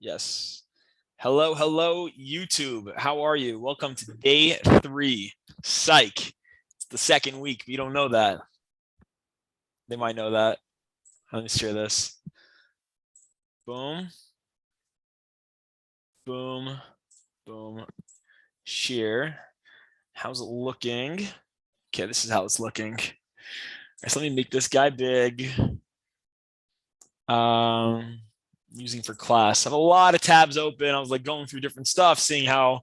Yes. Hello, hello, YouTube. How are you? Welcome to day 3. Psych. It's the second week. You don't know that. They might know that. Let me share this. Boom. Boom. Boom. Share. How's it looking? Okay, this is how it's looking. All right, so let me make this guy big. Using for class. I have a lot of tabs open. I was like going through different stuff, seeing how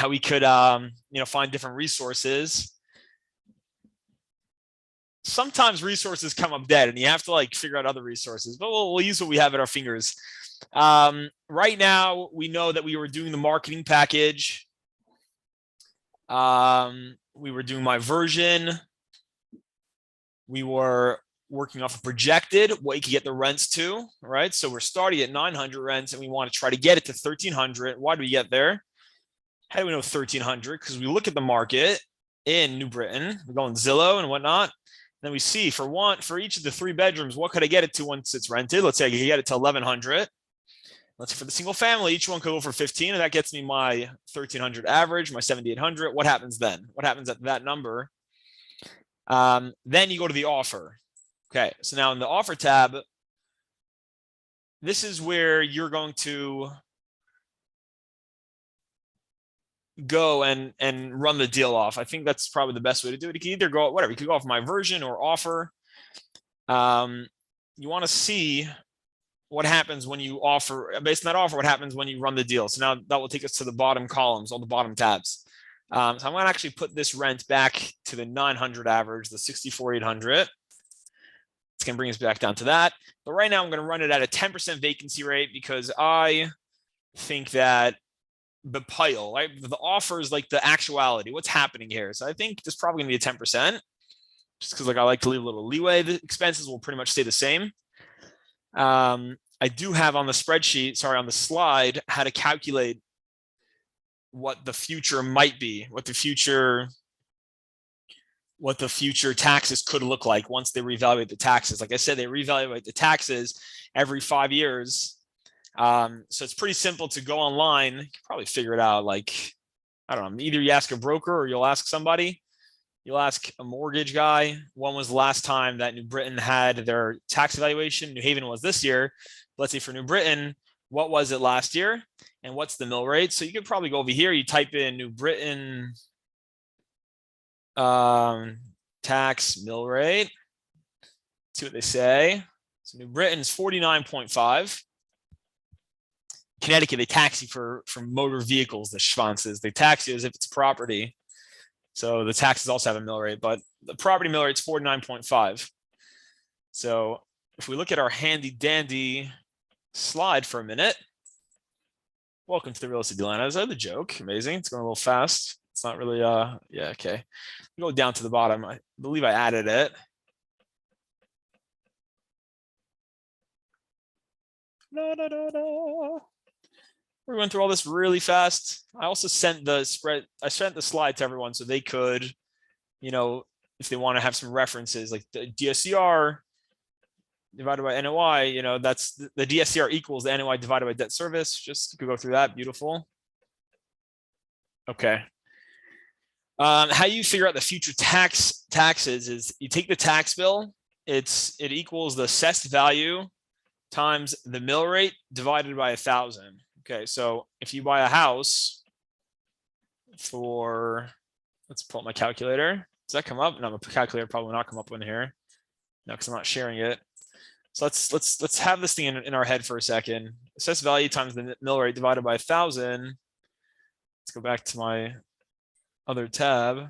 we could find different resources. Sometimes resources come up dead and you have to like figure out other resources, but we'll use what we have at our fingers. Right now, we know that we were doing the marketing package. We were doing my version. We were working off of projected, what you could get the rents to, right? So we're starting at 900 rents and we want to try to get it to 1,300. Why do we get there? How do we know 1,300? Because we look at the market in New Britain, we go on Zillow and whatnot. Then we see for each of the 3 bedrooms, what could I get it to once it's rented? Let's say I could get it to 1,100. Let's say for the single family, each one could go for 15, and that gets me my 1,300 average, my 7,800. What happens then? What happens at that number? Then you go to the offer. Okay, so now in the offer tab, this is where you're going to go and run the deal off. I think that's probably the best way to do it. You can either go, whatever, you could go off my version or offer. You want to see what happens when you offer, based on that offer, what happens when you run the deal. So now that will take us to the bottom columns, all the bottom tabs. So I'm going to actually put this rent back to the 900 average, the 64,800. It's going to bring us back down to that. But right now I'm going to run it at a 10% vacancy rate because I think that the pile, right? The offer is like the actuality. What's happening here? So I think there's probably going to be a 10%, just because like I like to leave a little leeway. The expenses will pretty much stay the same. I do have on the spreadsheet, on the slide, how to calculate what the future might be, what the future taxes could look like once they reevaluate the taxes. Like I said, they reevaluate the taxes every 5 years. So it's pretty simple to go online. You can probably figure it out. Like, I don't know, either you ask a broker or you'll ask somebody. You'll ask a mortgage guy. When was the last time that New Britain had their tax evaluation? New Haven was this year. Let's say for New Britain, what was it last year? And what's the mill rate? So you could probably go over here. You type in New Britain tax mill rate. See what they say. So New Britain's 49.5. Connecticut, they tax you for motor vehicles, the Schwanzes. They tax you as if it's property. So the taxes also have a mill rate, but the property mill rate is 49.5. So if we look at our handy dandy slide for a minute. Welcome to the Real Estate Deal Analyzer. The joke. Amazing. It's going a little fast. It's not really, yeah, okay. Go down to the bottom. I believe I added it. We went through all this really fast. I also sent the slide to everyone so they could, if they want to have some references, like the DSCR divided by NOI, that's the DSCR equals the NOI divided by debt service. Just go through that. Beautiful. Okay. How you figure out the future taxes is you take the tax bill. It equals the assessed value times the mill rate divided by 1,000. Okay, so if you buy a house for, let's pull up my calculator. Does that come up? No, my calculator probably will not come up in here. No, because I'm not sharing it. So let's have this thing in our head for a second. Assessed value times the mill rate divided by 1,000. Let's go back to my other tab.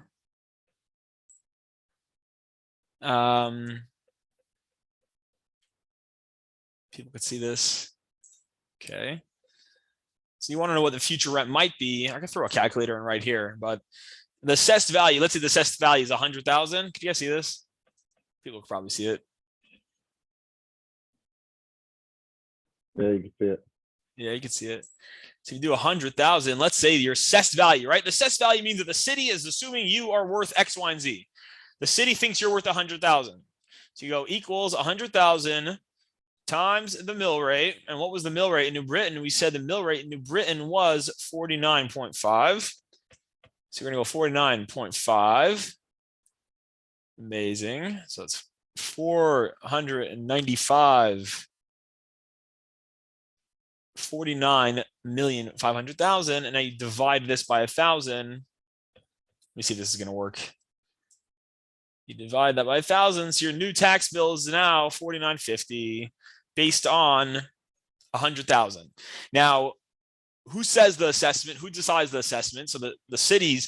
People could see this. Okay. So you want to know what the future rent might be. I can throw a calculator in right here, but the assessed value, let's say the assessed value is 100,000. Could you guys see this? People could probably see it. Yeah, you can see it. Yeah, you can see it. So you do 100,000. Let's say your assessed value, right? The assessed value means that the city is assuming you are worth X, Y, and Z. The city thinks you're worth 100,000. So you go equals 100,000 times the mill rate. And what was the mill rate in New Britain? We said the mill rate in New Britain was 49.5. So we're going to go 49.5. Amazing. So it's 495. 49,500,000. And now you divide this by 1,000. Let me see if this is going to work. You divide that by 1,000. So your new tax bill is now 49.50 based on 100,000. Now, who says the assessment? Who decides the assessment? So the city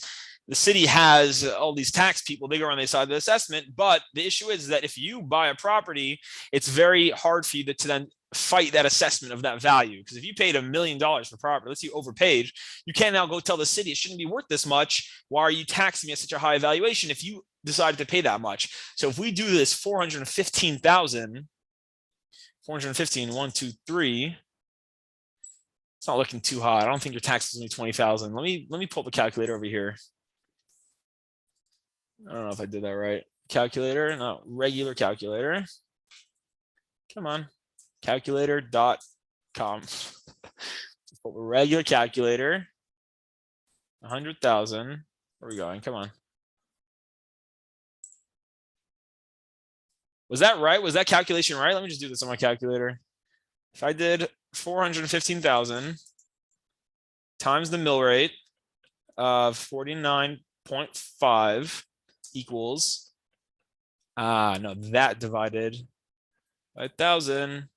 has all these tax people. They go around, they decide the assessment. But the issue is that if you buy a property, it's very hard for you to then fight that assessment of that value. Because if you paid $1 million for property, let's say you overpaid, you can't now go tell the city it shouldn't be worth this much. Why are you taxing me at such a high valuation if you decided to pay that much? So if we do this 415,000, 415, 1, 2, 3. It's not looking too high. I don't think your tax is only 20,000. Let me pull up the calculator over here. I don't know if I did that right. Calculator, no, regular calculator. Come on, calculator.com. Regular calculator, 100,000. Where are we going? Come on. Was that right? Was that calculation right? Let me just do this on my calculator. If I did 415,000 times the mill rate of 49.5 equals, no, that divided by 1,000.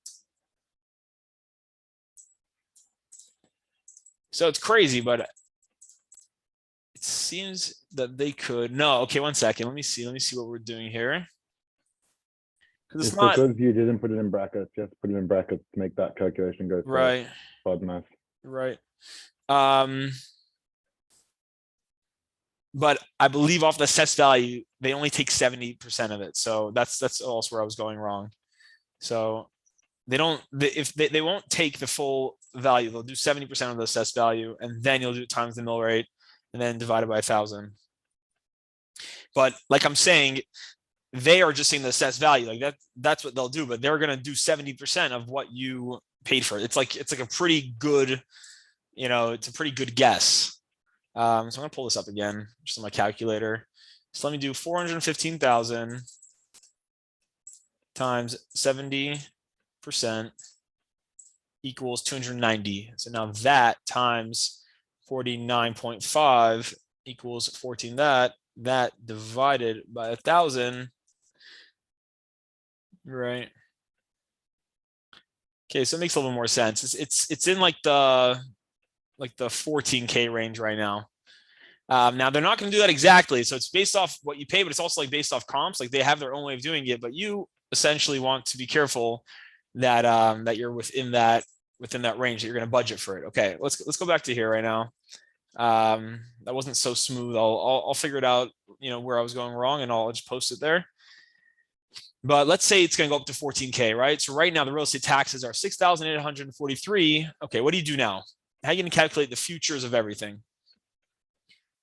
So it's crazy, but it seems that they could. No, okay, 1 second. Let me see what we're doing here. It's because you didn't put it in brackets. You have to put it in brackets to make that calculation go through. Right. Odd math. Right. But I believe off the assessed value, they only take 70% of it. So that's also where I was going wrong. So they won't take the full value. They'll do 70% of the assessed value, and then you'll do it times the mill rate, and then divide it by 1,000. But like I'm saying, they are just saying the assessed value, like that's what they'll do, but they're going to do 70% of what you paid for it. It's like a pretty good, it's a pretty good guess. So I'm going to pull this up again, just on my calculator. So let me do 415,000 times 70% equals 290. So now that times 49.5 equals 14. That divided by 1,000. Right. Okay, so it makes a little more sense. It's in like the 14K range right now. Now they're not going to do that exactly. So it's based off what you pay, but it's also like based off comps. Like they have their own way of doing it, but you essentially want to be careful that that you're within that range, that you're going to budget for it. Okay, let's go back to here right now. That wasn't so smooth. I'll figure it out, where I was going wrong, and I'll just post it there. But let's say it's going to go up to 14K, right? So right now the real estate taxes are 6,843. Okay, what do you do now? How are you going to calculate the futures of everything?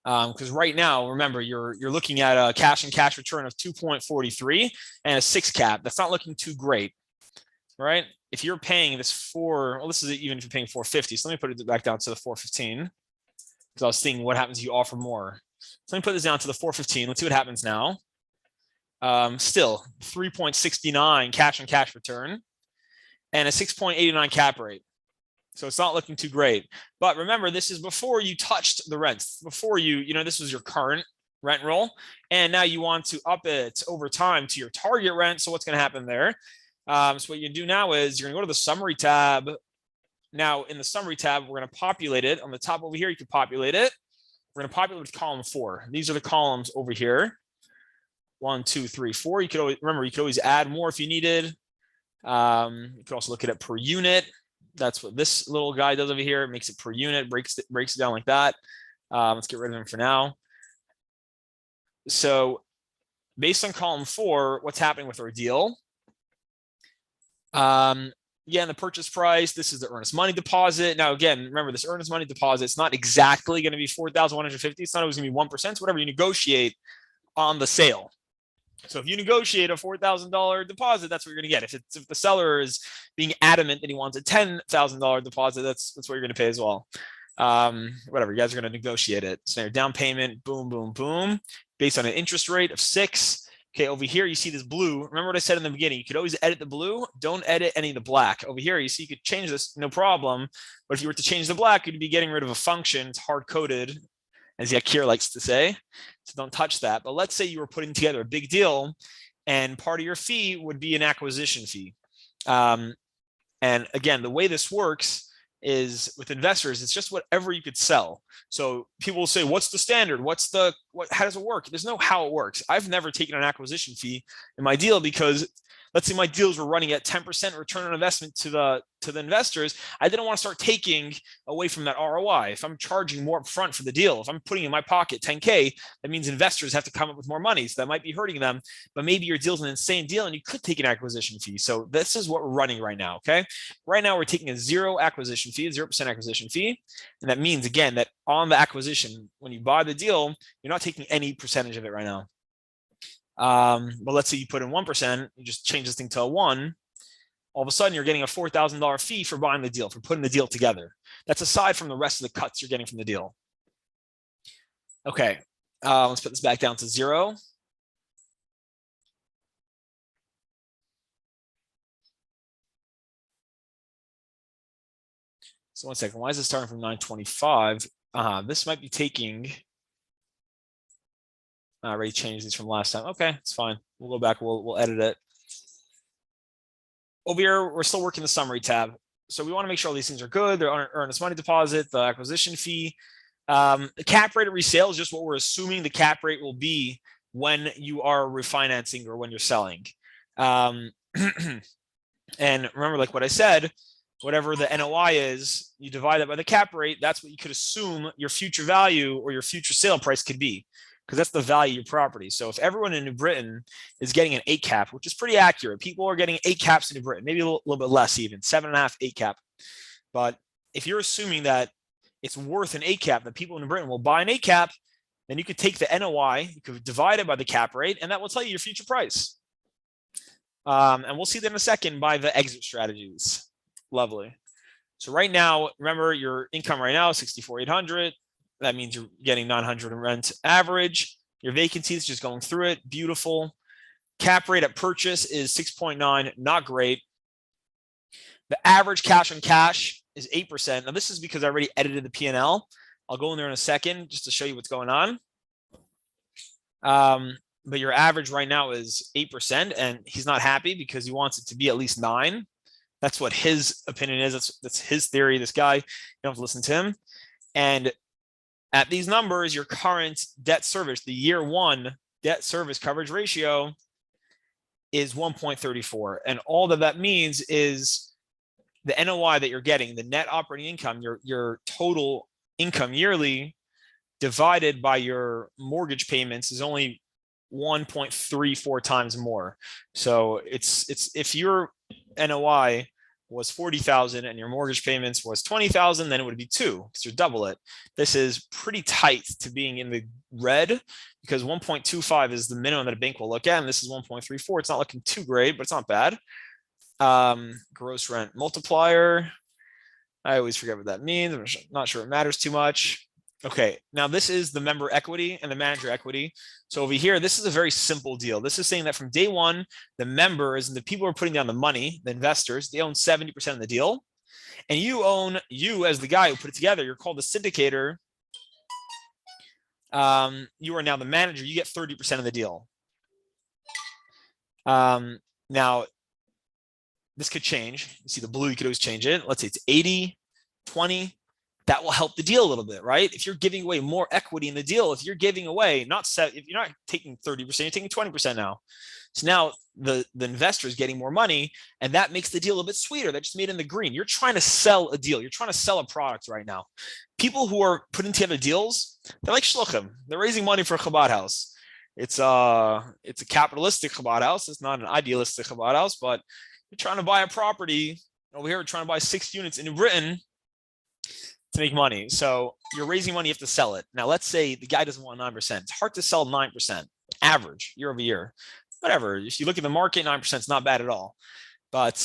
Because right now, remember, you're looking at a cash and cash return of 2.43 and a 6 cap. That's not looking too great, right? If you're paying this this is even if you're paying 450. So let me put it back down to the 415 because I was thinking what happens if you offer more. So let me put this down to the 415. Let's see what happens now. Still 3.69 cash on cash return and a 6.89 cap rate. So it's not looking too great. But remember, this is before you touched the rents, before this was your current rent roll. And now you want to up it over time to your target rent. So what's going to happen there? So what you do now is you're going to go to the summary tab. Now in the summary tab, we're going to populate it on the top over here. You can populate it. We're going to populate with column 4. These are the columns over here. 1, 2, 3, 4. You could always add more if you needed. You could also look at it per unit. That's what this little guy does over here. It makes it per unit, breaks it down like that. Let's get rid of him for now. So based on column 4, what's happening with our deal? Again, the purchase price, this is the earnest money deposit. Now, again, remember this earnest money deposit, it's not exactly going to be 4,150. It's not always going to be 1%. It's whatever you negotiate on the sale. So if you negotiate a $4,000 deposit, that's what you're going to get. If the seller is being adamant that he wants a $10,000 deposit, that's what you're going to pay as well. Whatever, you guys are going to negotiate it. So your down payment, boom, boom, boom, based on an interest rate of 6. Okay, over here you see this blue. Remember what I said in the beginning? You could always edit the blue. Don't edit any of the black. Over here you see you could change this, no problem. But if you were to change the black, you'd be getting rid of a function. It's hard coded, as Yakir likes to say. So don't touch that. But let's say you were putting together a big deal, and part of your fee would be an acquisition fee. And again, the way this works is with investors, it's just whatever you could sell. So people will say, what's the standard? How does it work? There's no how it works. I've never taken an acquisition fee in my deal because let's say my deals were running at 10% return on investment to the investors. I didn't want to start taking away from that ROI. If I'm charging more upfront for the deal, if I'm putting in my pocket 10K, that means investors have to come up with more money. So that might be hurting them, but maybe your deal's an insane deal and you could take an acquisition fee. So this is what we're running right now. Okay. Right now we're taking a 0% acquisition fee. And that means again, that on the acquisition, when you buy the deal, you're not taking any percentage of it right now. But let's say you put in 1%, you just change this thing to a 1. All of a sudden, you're getting a $4,000 fee for buying the deal, for putting the deal together. That's aside from the rest of the cuts you're getting from the deal. Okay, let's put this back down to 0. So 1 second, why is it starting from 925? This might be taking. I already changed these from last time. Okay, it's fine. We'll go back. We'll edit it. Over here, we're still working the summary tab. So we want to make sure all these things are good. They're earnest money deposit, the acquisition fee. The cap rate of resale is just what we're assuming the cap rate will be when you are refinancing or when you're selling. And remember, like what I said, whatever the NOI is, you divide that by the cap rate. That's what you could assume your future value or your future sale price could be, because that's the value of your property. So if everyone in New Britain is getting an 8 cap, which is pretty accurate, people are getting 8 caps in New Britain, maybe a little bit less even, 7.5, 8 cap. But if you're assuming that it's worth an 8 cap, that people in New Britain will buy an 8 cap, then you could take the NOI, you could divide it by the cap rate, and that will tell you your future price. And we'll see that in a second by the exit strategies. Lovely. So right now, remember your income right now is 64,800. That means you're getting 900 in rent average. Your vacancy is just going through it. Beautiful. Cap rate at purchase is 6.9. Not great. The average cash on cash is 8%. Now this is because I already edited the P&L. I'll go in there in a second just to show you what's going on. But your average right now is 8%, and he's not happy because he wants it to be at least 9. That's what his opinion is. That's his theory. This guy, you don't have to listen to him. And at these numbers, your current debt service, the year 1 debt service coverage ratio is 1.34. And all that means is the NOI that you're getting, the net operating income, your total income yearly divided by your mortgage payments is only 1.34 times more. So it's if your NOI was 40,000 and your mortgage payments was 20,000, then it would be 2 because you double it. This is pretty tight to being in the red because 1.25 is the minimum that a bank will look at, and this is 1.34. It's not looking too great, but it's not bad. Gross rent multiplier. I always forget what that means. I'm not sure it matters too much. Okay, now this is the member equity and the manager equity. So over here, this is a very simple deal. This is saying that from day 1, the members and the people who are putting down the money, the investors, they own 70% of the deal. And you as the guy who put it together, you're called the syndicator. You are now the manager. You get 30% of the deal. Now, this could change. You see the blue, you could always change it. Let's say it's 80, 20. That will help the deal a little bit, right? If you're giving away more equity in the deal, if you're giving away, if you're not taking 30%, you're taking 20% now. So now the investor is getting more money, and that makes the deal a bit sweeter. That just made it in the green. You're trying to sell a deal. You're trying to sell a product right now. People who are putting together deals, they're like shluchim. They're raising money for a Chabad house. It's a capitalistic Chabad house. It's not an idealistic Chabad house, but you're trying to buy a property. Over here, we're trying to buy 6 units in New Britain to make money. So you're raising money, you have to sell it. Now, let's say the guy doesn't want 9%. It's hard to sell 9% average year over year. whatever. If you look at the market, 9% is not bad at all. But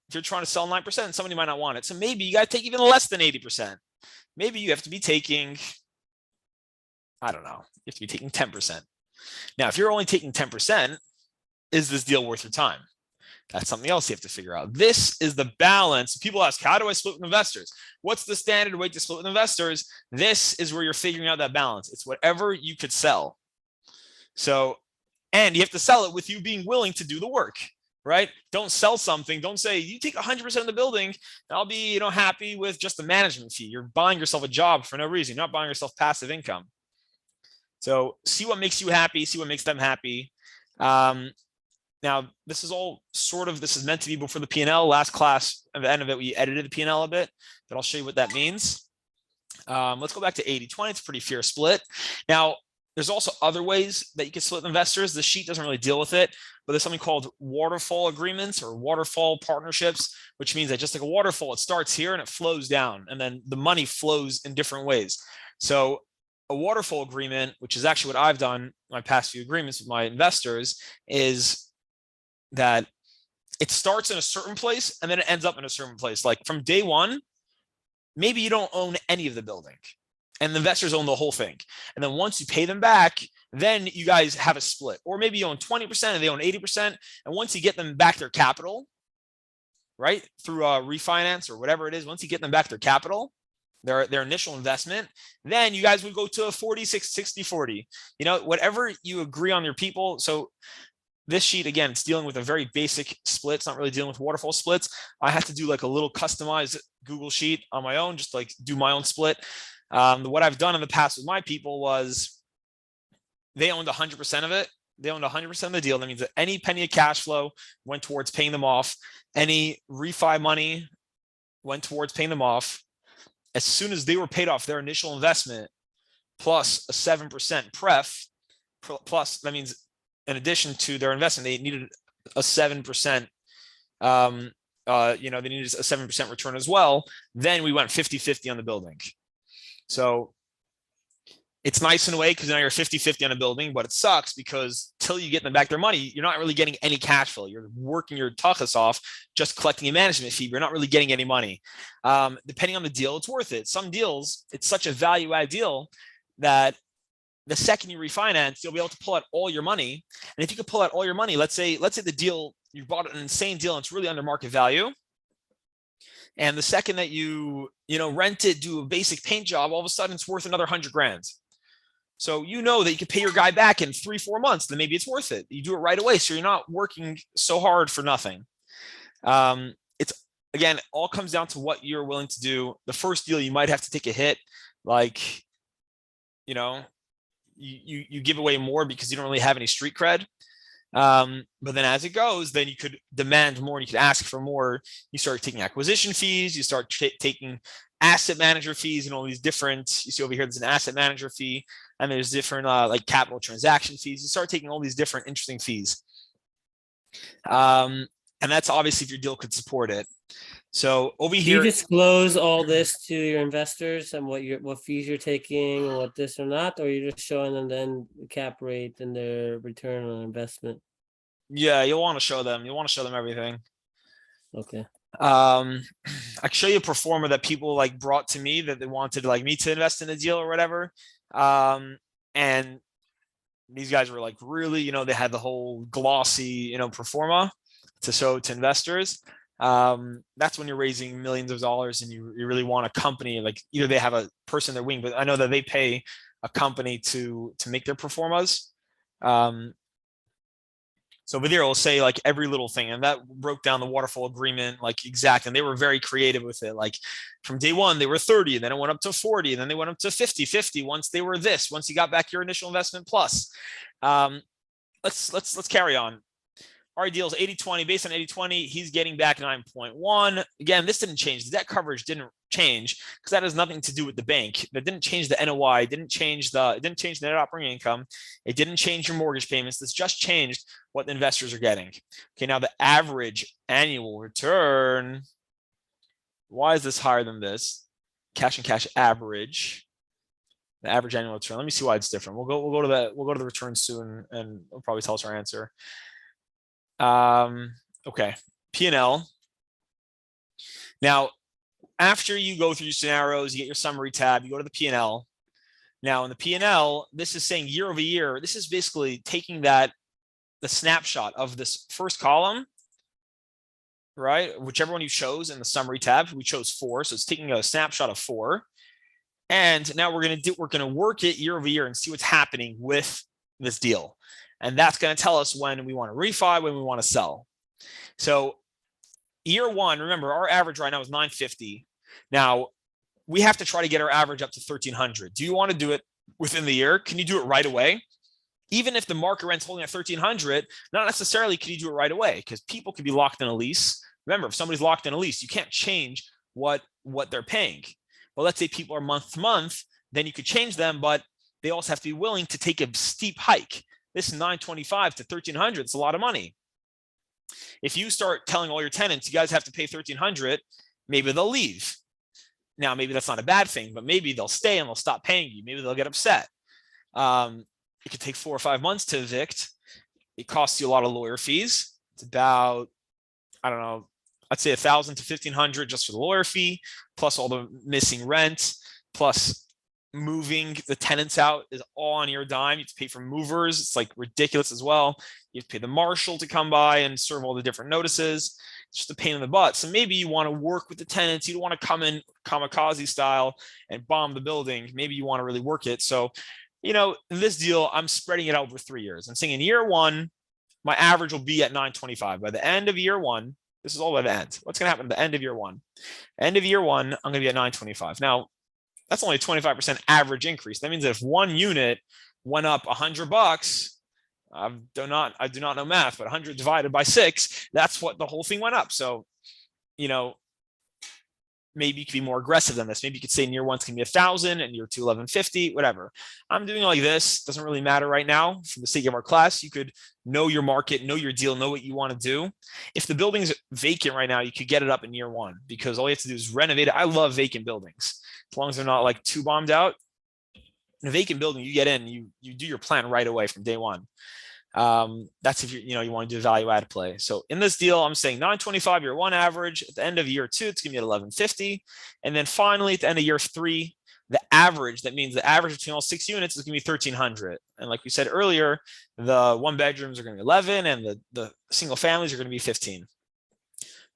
if you're trying to sell 9%, somebody might not want it. So maybe you got to take even less than 80%. Maybe you have to be taking, I don't know, you have to be taking 10%. Now, if you're only taking 10%, is this deal worth your time? That's something else you have to figure out. This is the balance. People ask, how do I split with investors? What's the standard way to split with investors? This is where you're figuring out that balance. It's whatever you could sell. So, and you have to sell it with you being willing to do the work, right? Don't sell something. Don't say you take 100% of the building and I'll be, happy with just the management fee. You're buying yourself a job for no reason. You're not buying yourself passive income. So see what makes you happy, see what makes them happy. Now, this is all this is meant to be before the P&L. Last class, at the end of it, we edited the P&L a bit, but I'll show you what that means. Let's go back to 80-20. It's a pretty fair split. Now, there's also other ways that you can split investors. The sheet doesn't really deal with it, but there's something called waterfall agreements or waterfall partnerships, which means that just like a waterfall, it starts here and it flows down, and then the money flows in different ways. So a waterfall agreement, which is actually what I've done my past few agreements with my investors, is that it starts in a certain place and then it ends up in a certain place. Like from day one, maybe you don't own any of the building and the investors own the whole thing. And then once you pay them back, then you guys have a split. Or maybe you own 20% and they own 80%. And once you get them back their capital, right, through a refinance or whatever it is, once you get them back their capital, their initial investment, then you guys would go to a 40-60-40. Whatever you agree on your people. So this sheet, again, it's dealing with a very basic split. It's not really dealing with waterfall splits. I have to do like a little customized Google sheet on my own, just like do my own split. What I've done in the past with my people was they owned 100% of it. They owned 100% of the deal. That means that any penny of cash flow went towards paying them off. Any refi money went towards paying them off. As soon as they were paid off their initial investment, plus a 7% pref, plus that means in addition to their investment, they needed a 7%, they needed a 7% return as well. Then we went 50-50 on the building. So it's nice in a way because now you're 50-50 on a building, but it sucks because till you get them back their money, you're not really getting any cash flow. You're working your tuchus off, just collecting a management fee. You're not really getting any money. Depending on the deal, it's worth it. Some deals, it's such a value add deal that the second you refinance, you'll be able to pull out all your money. And if you could pull out all your money, let's say the deal, you bought an insane deal and it's really under market value. And the second that you rent it, do a basic paint job, all of a sudden it's worth another 100 grand. So that you can pay your guy back in 3-4 months, then maybe it's worth it. You do it right away. So you're not working so hard for nothing. It's, again, all comes down to what you're willing to do. The first deal, you might have to take a hit. Like, you give away more because you don't really have any street cred. But then as it goes, then you could demand more and you could ask for more. You start taking acquisition fees, you start taking asset manager fees and all these different, you see over here, there's an asset manager fee and there's different like capital transaction fees. You start taking all these different interesting fees. And that's obviously if your deal could support it. So over here, you disclose all this to your investors and what fees you're taking and what this or not, or you're just showing them then the cap rate and their return on investment? Yeah, you'll want to show them. You want to show them everything. Okay. I can show you a pro forma that people like brought to me that they wanted like me to invest in a deal or whatever. And these guys were like really, they had the whole glossy, pro forma to show to investors. That's when you're raising millions of dollars and you really want a company, like either they have a person in their wing, but I know that they pay a company to make their pro formas. So over there, it'll say like every little thing, and that broke down the waterfall agreement like exact. And they were very creative with it. Like from day one, they were 30, and then it went up to 40, and then they went up to 50. Once they were once you got back your initial investment plus. Let's carry on. Our deal is 80-20. Based on 80-20, he's getting back 9.1. Again, this didn't change. The debt coverage didn't change because that has nothing to do with the bank. That didn't change the NOI. It didn't change the net operating income. It didn't change your mortgage payments. This just changed what the investors are getting. Okay, now the average annual return. Why is this higher than this? Cash and cash average. The average annual return. Let me see why it's different. We'll go to the return soon, and it'll probably tell us our answer. Okay, P&L. Now, after you go through your scenarios, you get your summary tab, you go to the P&L. Now in the P&L, this is saying year over year. This is basically taking the snapshot of this first column, right? Whichever one you chose in the summary tab. We chose 4, so it's taking a snapshot of 4. And now we're going to work it year over year and see what's happening with this deal. And that's going to tell us when we want to refi, when we want to sell. So year 1, remember our average right now is 950. Now we have to try to get our average up to 1300. Do you want to do it within the year? Can you do it right away? Even if the market rent's holding at 1300, not necessarily can you do it right away, because people could be locked in a lease. Remember, if somebody's locked in a lease, you can't change what they're paying. But let's say people are month to month, then you could change them, but they also have to be willing to take a steep hike. This 925 to 1300, it's a lot of money. If you start telling all your tenants, you guys have to pay 1300, maybe they'll leave. Now, maybe that's not a bad thing, but maybe they'll stay and they'll stop paying you. Maybe they'll get upset. It could take 4 or 5 months to evict. It costs you a lot of lawyer fees. It's about, I don't know, I'd say $1,000 to $1,500 just for the lawyer fee, plus all the missing rent, plus moving the tenants out is all on your dime. You have to pay for movers. It's like ridiculous as well. You have to pay the marshal to come by and serve all the different notices. It's just a pain in the butt. So maybe you want to work with the tenants. You don't want to come in kamikaze style and bomb the building. Maybe you want to really work it. So, in this deal, I'm spreading it out over 3 years. I'm saying in year 1, my average will be at 925. By the end of year 1, this is all by the end. What's going to happen at the end of year 1? End of year 1, I'm going to be at 925. Now, that's only a 25% average increase. That means that if one unit went up $100, I do not know math, but 100 divided by 6, that's what the whole thing went up. So, maybe you could be more aggressive than this. Maybe you could say in year 1 it's going to be 1,000 and year 2, 1,150, whatever. I'm doing it like this. Doesn't really matter right now for the sake of our class. You could know your market, know your deal, know what you want to do. If the building's vacant right now, you could get it up in year 1 because all you have to do is renovate it. I love vacant buildings. As long as they're not like too bombed out. In a vacant building, you get in, you do your plan right away from day 1. That's if you want to do a value add play. So in this deal, I'm saying 925 year 1 average. At the end of year 2, it's going to be at 1150. And then finally, at the end of year 3, the average, that means the average between all 6 units is going to be 1300. And like we said earlier, the 1 bedrooms are going to be 11 and the single families are going to be 15.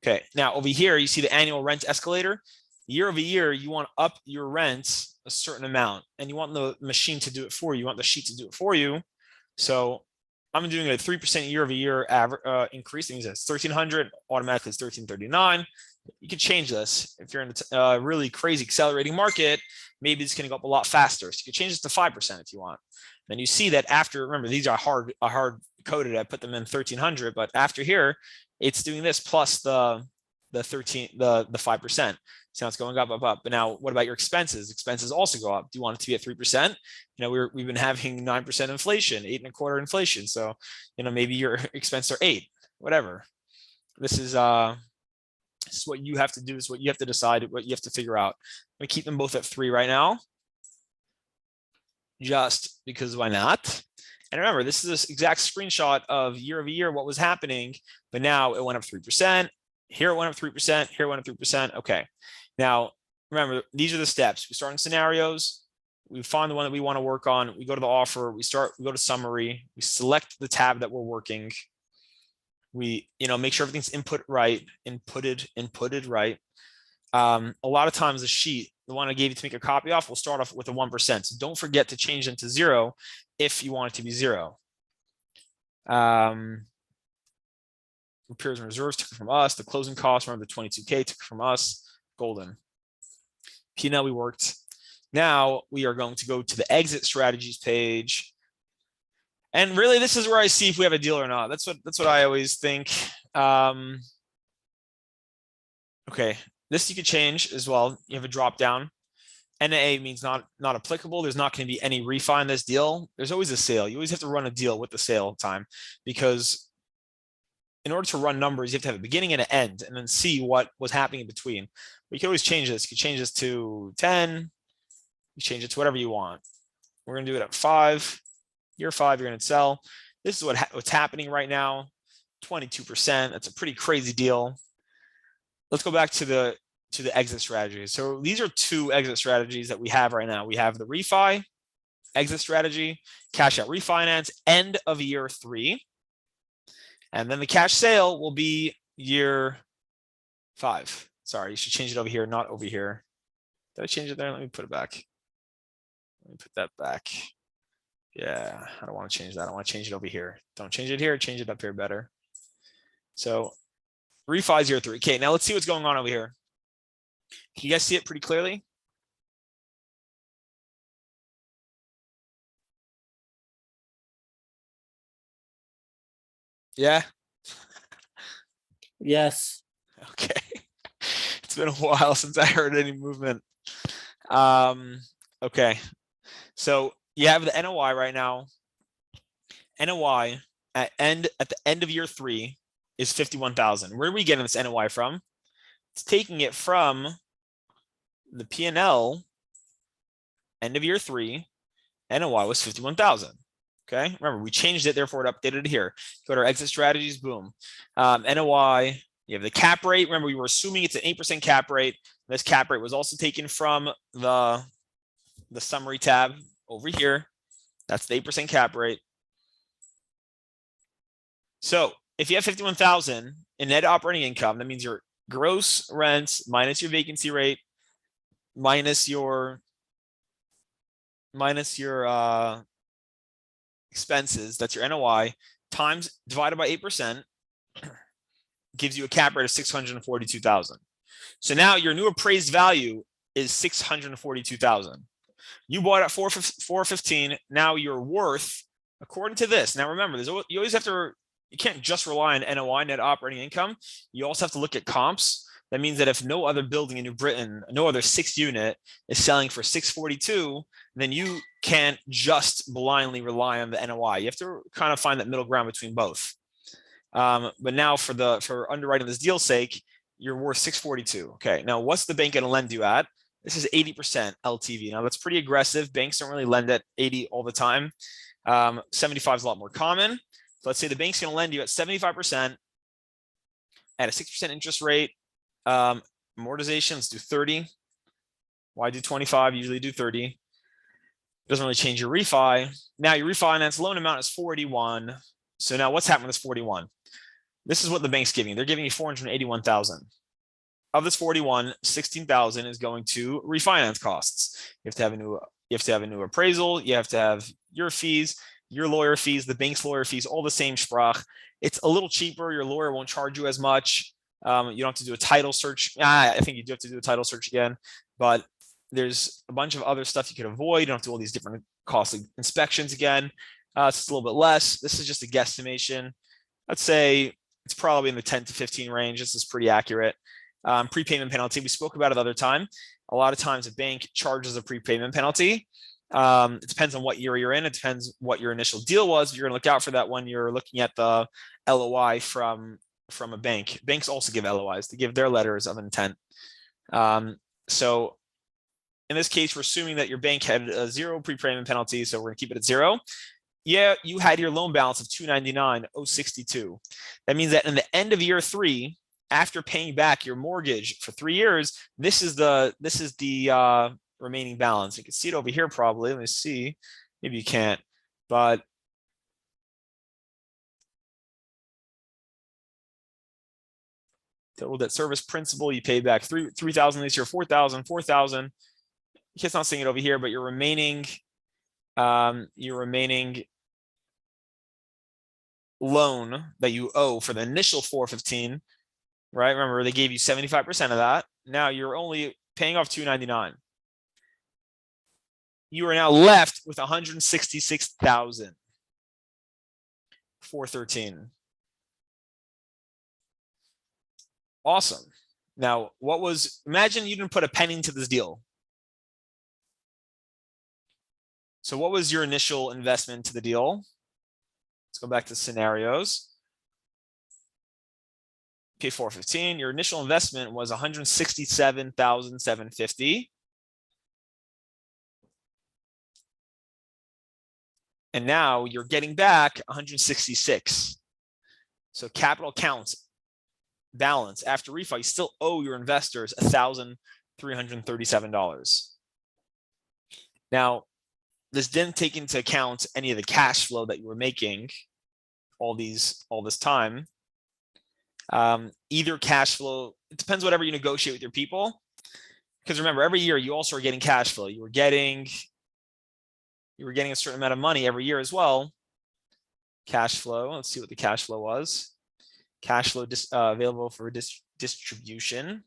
Okay. Now over here, you see the annual rent escalator. Year over year, you want to up your rent a certain amount and you want the machine to do it for you. You want the sheet to do it for you. So I'm doing a 3% year over year average increase. That means it's 1,300, automatically it's 1,339. You can change this. If you're in a really crazy accelerating market, maybe it's going to go up a lot faster. So you can change this to 5% if you want. Then you see that after, remember, these are hard coded. I put them in 1,300, but after here, it's doing this plus the 5%. So now it's going up. But now what about your expenses? Expenses also go up. Do you want it to be at 3%? We've been having 9% inflation, 8.25% inflation. So, maybe your expenses are 8, whatever. This is what you have to do. This is what you have to decide, what you have to figure out. We keep them both at 3 right now, just because why not? And remember, this is this exact screenshot of year over year, what was happening, but now it went up 3%. Here it went up 3%. Here it went up 3%. Okay. Now, remember, these are the steps. We start in scenarios. We find the one that we want to work on. We go to the offer. We go to summary. We select the tab that we're working. We, make sure everything's inputted right. A lot of times the sheet, the one I gave you to make a copy off, will start off with a 1%. So don't forget to change them to 0 if you want it to be 0. Repairs and reserves took it from us. The closing costs, remember the 22K took it from us. Golden. P&L we worked. Now we are going to go to the exit strategies page. And really, this is where I see if we have a deal or not. That's what I always think. Okay, this you could change as well. You have a drop down. NA means not applicable. There's not going to be any refi in this deal. There's always a sale. You always have to run a deal with the sale time, because in order to run numbers, you have to have a beginning and an end and then see what was happening in between. But you can always change this. You can change this to 10. You change it to whatever you want. We're gonna do it at 5. Year 5, you're gonna sell. This is what's happening right now. 22%. That's a pretty crazy deal. Let's go back to the exit strategies. So these are 2 exit strategies that we have right now. We have the refi exit strategy, cash out refinance, end of year 3. And then the cash sale will be year 5. Sorry, you should change it over here, not over here. Did I change it there? Let me put it back. Let me put that back. Yeah, I don't want to change that. I want to change it over here. Don't change it here. Change it up here better. So refi is year 3. Okay, now let's see what's going on over here. Can you guys see it pretty clearly? Yeah. Yes. Okay. It's been a while since I heard any movement. Okay. So you have the NOI right now. NOI at the end of year 3 is 51,000. Where are we getting this NOI from? It's taking it from the P&L end of year 3. NOI was 51,000. Okay, remember we changed it, therefore it updated it here. Go to our exit strategies, boom. NOI, you have the cap rate. Remember, we were assuming it's an 8% cap rate. This cap rate was also taken from the summary tab over here. That's the 8% cap rate. So if you have 51,000 in net operating income, that means your gross rents minus your vacancy rate minus your expenses, that's your NOI, times divided by 8%, gives you a cap rate of 642,000. So now your new appraised value is 642,000. You bought at 415. Now you're worth, according to this. Now remember, you always have to. You can't just rely on NOI, net operating income. You also have to look at comps. That means that if no other building in New Britain, no other 6 unit is selling for 642, then you can't just blindly rely on the NOI. You have to kind of find that middle ground between both. But now for underwriting this deal's sake, you're worth 642. Okay, now what's the bank going to lend you at? This is 80% LTV. Now that's pretty aggressive. Banks don't really lend at 80 all the time. 75 is a lot more common. So let's say the bank's going to lend you at 75% at a 6% interest rate. Amortization, let's do 30. Why do 25? Usually do 30. Doesn't really change your refi. Now your refinance loan amount is 41. So now what's happening with this 41? This is what the bank's giving you. They're giving you 481,000. Of this 41, 16,000 is going to refinance costs. You have to have a new appraisal. You have to have your fees, your lawyer fees, the bank's lawyer fees, all the same sprach. It's a little cheaper. Your lawyer won't charge you as much. You don't have to do a title search. I think you do have to do a title search again, but there's a bunch of other stuff you could avoid. You don't have to do all these different costly inspections again. It's just a little bit less. This is just a guesstimation. Let's say it's probably in the 10 to 15 range. This is pretty accurate. Prepayment penalty, we spoke about it the other time. A lot of times a bank charges a prepayment penalty. It depends on what year you're in. It depends what your initial deal was. You're going to look out for that when you're looking at the LOI from a bank. Banks also give LOIs. They give their letters of intent. So in this case, we're assuming that your bank had a 0 prepayment penalty, so we're going to keep it at 0. Yeah, you had your loan balance of 299,062. That means that in the end of year 3, after paying back your mortgage for 3 years, this is the remaining balance. You can see it over here probably. Let me see. Maybe you can't, but total debt service principal, you paid back 3,000 this year, 4,000. It's not seeing it over here, but your remaining loan that you owe for the initial 415, right? Remember, they gave you 75% of that. Now you're only paying off 299. You are now left with 166,413. Awesome. Now, imagine you didn't put a penny into this deal. So what was your initial investment to the deal? Let's go back to scenarios. Pay 415. Your initial investment was 167,750. And now you're getting back 166. So capital accounts balance after refi, you still owe your investors $1,337. Now, this didn't take into account any of the cash flow that you were making all this time. Either cash flow, it depends whatever you negotiate with your people. Because remember, every year you also are getting cash flow. You were getting a certain amount of money every year as well. Cash flow. Let's see what the cash flow was. Cash flow available for distribution.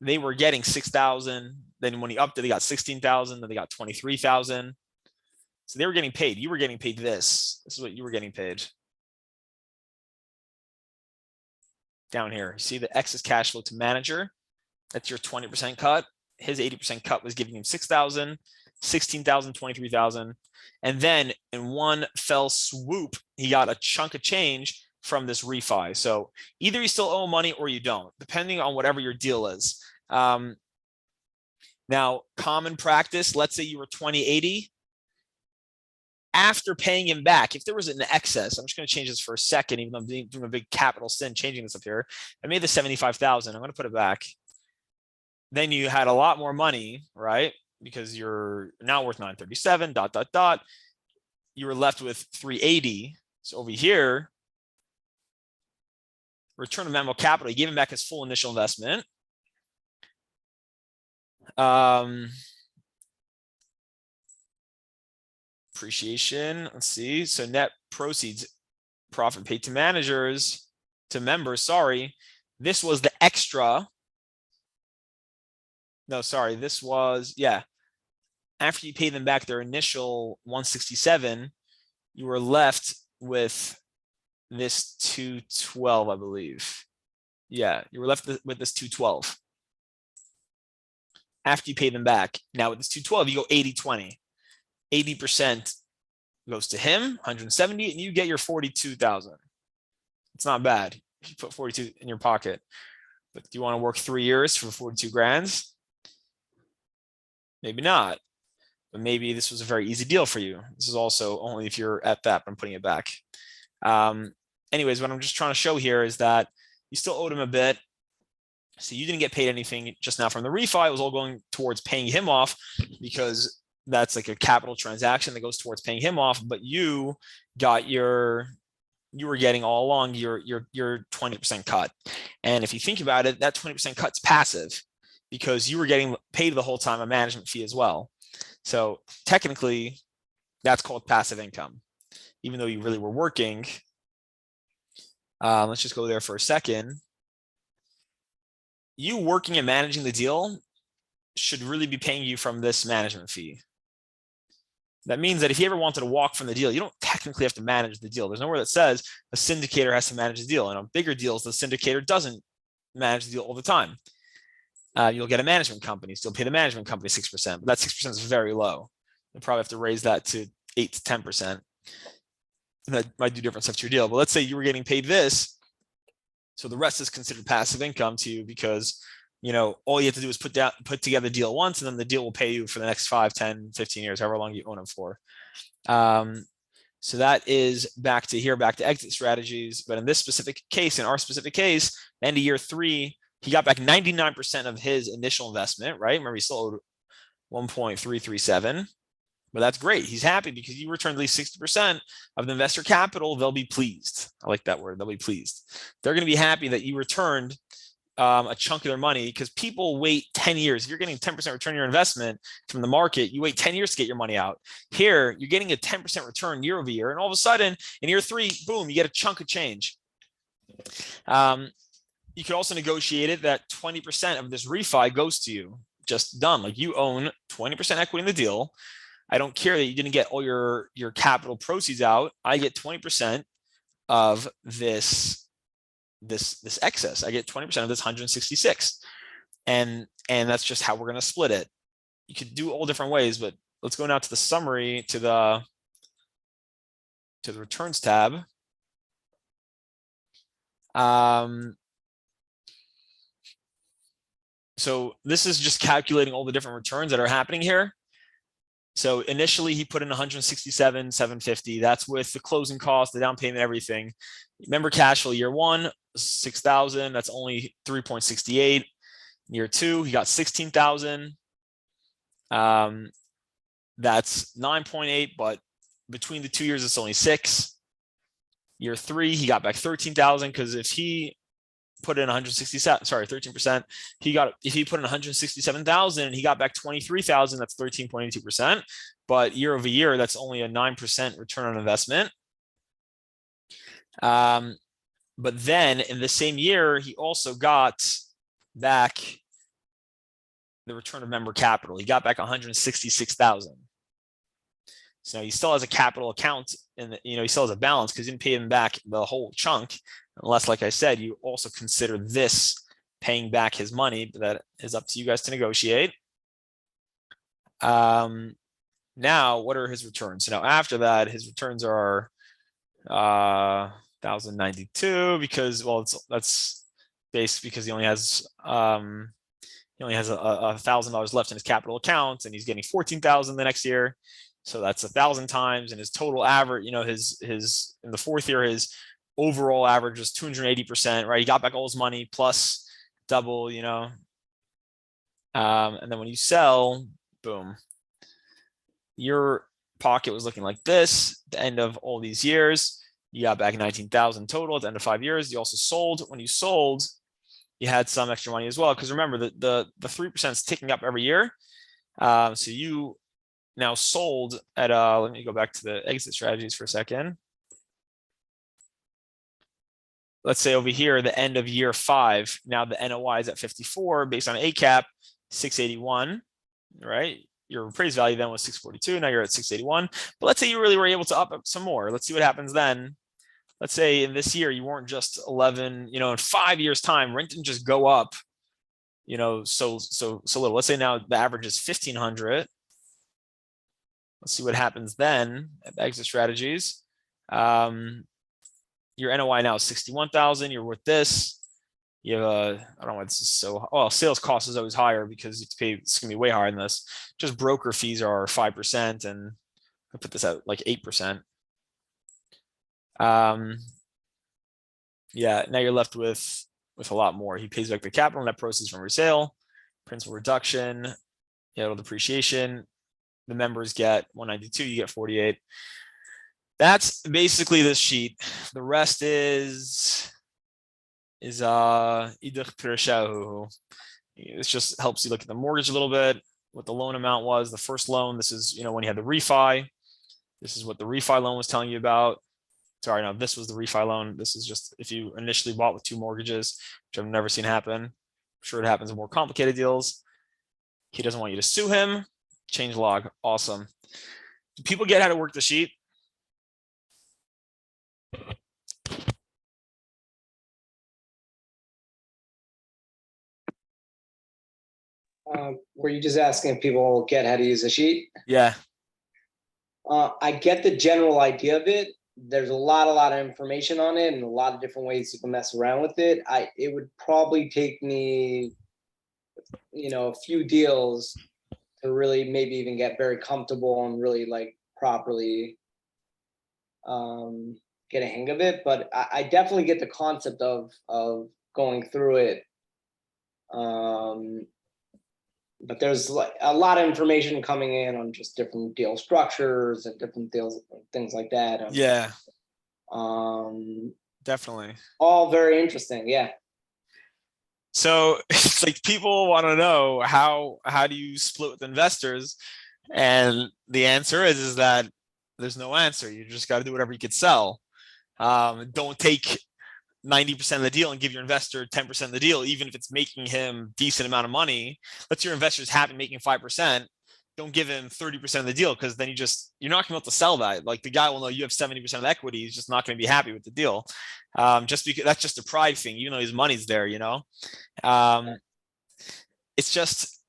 They were getting 6,000. Then when he upped it, they got 16,000. Then they got 23,000. So they were getting paid. You were getting paid this. This is what you were getting paid. Down here, you see the excess cash flow to manager. That's your 20% cut. His 80% cut was giving him 6,000, 16,000, 23,000. And then in one fell swoop, he got a chunk of change from this refi. So either you still owe money or you don't, depending on whatever your deal is. Now, common practice, let's say you were 2080. After paying him back, if there was an excess, I'm just going to change this for a second, even though I'm doing a big capital sin changing this up here. I made the 75,000. I'm going to put it back. Then you had a lot more money, right? Because you're now worth 937, ... You were left with 380. So over here, return on minimal capital, you gave him back his full initial investment. Appreciation, let's see. So net proceeds, profit paid to managers, to members, sorry. This was the extra. No, sorry, this was, yeah. After you pay them back their initial 167, you were left with this 212, I believe. Yeah, you were left with this 212. After you pay them back. Now with this 212, you go 80-20. 80% goes to him, 170, and you get your 42,000. It's not bad. You put 42 in your pocket. But do you want to work 3 years for 42 grand? Maybe not. But maybe this was a very easy deal for you. This is also only if you're at that, but I'm putting it back. Anyways, what I'm just trying to show here is that you still owed him a bit. So you didn't get paid anything just now from the refi. It was all going towards paying him off because that's like a capital transaction that goes towards paying him off, but you were getting all along your 20% cut. And if you think about it, that 20% cut's passive because you were getting paid the whole time a management fee as well. So technically that's called passive income, even though you really were working. Let's just go there for a second. You working and managing the deal should really be paying you from this management fee. That means that if you ever wanted to walk from the deal, you don't technically have to manage the deal. There's nowhere that says a syndicator has to manage the deal. And on bigger deals, the syndicator doesn't manage the deal all the time. You'll get a management company, still pay the management company 6%, but that 6% is very low. You'll probably have to raise that to 8 to 10%. And that might do different stuff to your deal. But let's say you were getting paid this. So the rest is considered passive income to you because all you have to do is put together the deal once, and then the deal will pay you for the next 5, 10, 15 years, however long you own them for. So that is back to exit strategies. But in this specific case, in our specific case, end of year 3, he got back 99% of his initial investment, right? Remember, he still owed 1.337. But that's great. He's happy because you returned at least 60% of the investor capital. They'll be pleased. I like that word. They'll be pleased. They're going to be happy that you returned a chunk of their money because people wait 10 years. If you're getting 10% return on your investment from the market, you wait 10 years to get your money out. Here, you're getting a 10% return year over year. And all of a sudden, in year 3, boom, you get a chunk of change. You could also negotiate it that 20% of this refi goes to you. Just done. Like you own 20% equity in the deal. I don't care that you didn't get all your capital proceeds out. I get 20% of this excess. I get 20% of this 166. And that's just how we're going to split it. You could do all different ways, but let's go now to the summary, to the returns tab. So this is just calculating all the different returns that are happening here. So initially he put in 167,750. That's with the closing cost, the down payment, everything. Remember cash flow year one, 6,000. That's only 3.68. Year two, he got 16,000. That's 9.8, but between the 2 years, it's only 6. Year three, he got back 13,000 because if he put in 167, sorry, 13%, if he put in 167,000 and he got back 23,000, that's 13.82%. But year over year, that's only a 9% return on investment. But then in the same year, he also got back the return of member capital. He got back 166,000. So he still has a capital account, and he still has a balance because he didn't pay him back the whole chunk, unless, like I said, you also consider this paying back his money. But that is up to you guys to negotiate. Now, what are his returns? So now after that, his returns are 1,092 because, well, that's based because he only has $1,000 left in his capital account, and he's getting 14,000 the next year. So that's 1,000 times, and his total average, his in the fourth year, his overall average was 280%, right? He got back all his money plus double, and then when you sell, boom, your pocket was looking like this at the end of all these years. You got back 19,000 total at the end of 5 years. You also sold. When you sold, you had some extra money as well, because remember the 3% is ticking up every year. So you now sold at let me go back to the exit strategies for a second. Let's say over here, the end of year 5, now the NOI is at 54 based on ACAP, 681, right? Your appraised value then was 642. Now you're at 681. But let's say you really were able to up some more. Let's see what happens then. Let's say in this year, you weren't just 11, in 5 years time, rent didn't just go up, so little. Let's say now the average is 1,500. Let's see what happens then at exit strategies. Your NOI now is 61,000. You're worth this. You have I don't know why this is so. Well, sales cost is always higher because it's going to be way higher than this. Just broker fees are 5%, and I put this at like 8%. Yeah, now you're left with a lot more. He pays back the capital, net proceeds from resale, principal reduction, depreciation. The members get 192, you get 48. That's basically this sheet. The rest is Idach Pirashahu. This just helps you look at the mortgage a little bit, what the loan amount was. The first loan, this is, when you had the refi. This is what the refi loan was telling you about. Sorry, no, this was the refi loan. This is just if you initially bought with 2 mortgages, which I've never seen happen. I'm sure it happens in more complicated deals. He doesn't want you to sue him. Change log. Awesome. Do people get how to work the sheet? Were you just asking if people get how to use a sheet? Yeah. I get the general idea of it. There's a lot of information on it and a lot of different ways you can mess around with it. It would probably take me, a few deals to really maybe even get very comfortable and really properly get a hang of it. But I definitely get the concept of going through it. But there's a lot of information coming in on just different deal structures and different deals, things like that. Yeah. Definitely. All very interesting. Yeah. So it's like people want to know how do you split with investors, and the answer is that there's no answer. You just got to do whatever you could sell. Don't take 90% of the deal and give your investor 10% of the deal, even if it's making him decent amount of money. Let's your investors happy making 5%. Don't give him 30% of the deal, because then you're not going to be able to sell that. Like the guy will know you have 70% of equity. He's just not going to be happy with the deal. Just because that's just a pride thing, even though his money's there, it's just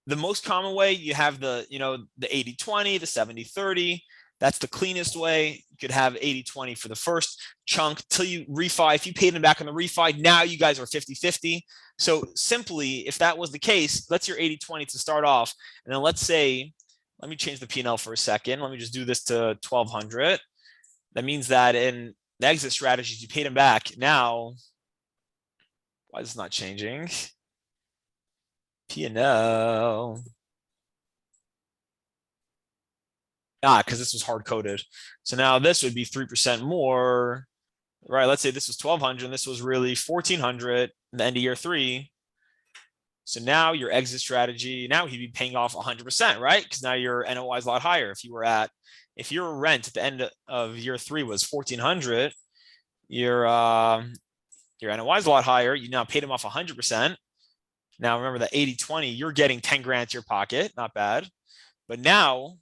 the most common way. You have the 80-20, the 70-30. That's the cleanest way. You could have 80-20 for the first chunk till you refi. If you paid them back on the refi, now you guys are 50-50. So simply, if that was the case, let's your 80-20 to start off. And then let's say let me change the P&L for a second. Let me just do this to 1200. That means that in the exit strategies, you paid him back. Now, why is this not changing? P&L. Because this was hard coded. So now this would be 3% more, right? Let's say this was 1200 and this was really 1400 at the end of year 3. So now your exit strategy, now he'd be paying off 100%, right? Because now your NOI is a lot higher. If your rent at the end of year 3 was 1400, your NOI is a lot higher. You now paid him off 100%. Now remember that 80-20, you're getting 10 grand to your pocket, not bad. But now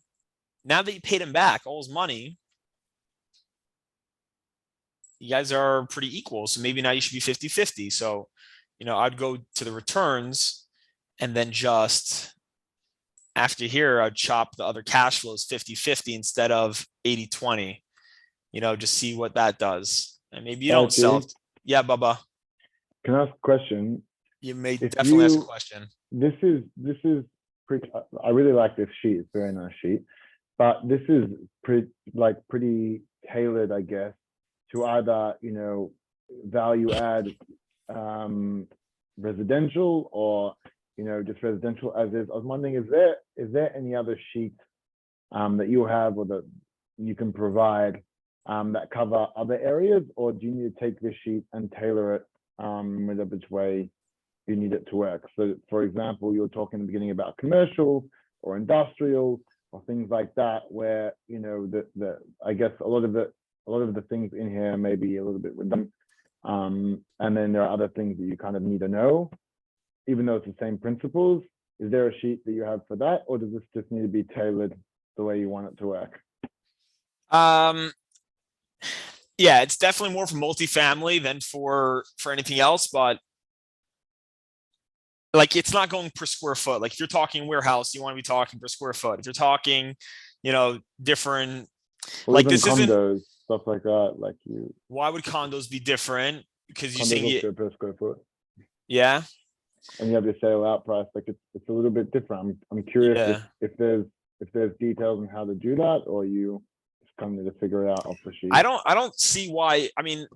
that you paid him back all his money, you guys are pretty equal. So maybe now you should be 50-50. So, I'd go to the returns and then just after here, I'd chop the other cash flows 50-50 instead of 80-20, just see what that does. And maybe you don't sell. Yeah, Bubba. Can I ask a question? You may definitely ask a question. This is pretty, I really like this sheet. It's a very nice sheet, but this is pretty tailored, I guess, to either, value add residential or, just residential as is. I was wondering, is there any other sheet that you have or that you can provide that cover other areas, or do you need to take this sheet and tailor it which way you need it to work? So, for example, you were talking in the beginning about commercial or industrial or things like that, where I guess a lot of the things in here may be a little bit redundant, and then there are other things that you kind of need to know, even though it's the same principles. Is there a sheet that you have for that, or does this just need to be tailored the way you want it to work? Yeah, it's definitely more for multifamily than for anything else, but it's not going per square foot. Like if you're talking warehouse, you want to be talking per square foot. If you're talking, different, Well, this condos, isn't stuff like that. Why would condos be different? Because you condos see look good per square foot. Yeah. And you have your sale out price. It's a little bit different. I'm curious if there's details on how to do that, or you just come to figure it out off the sheet. I don't see why. I mean,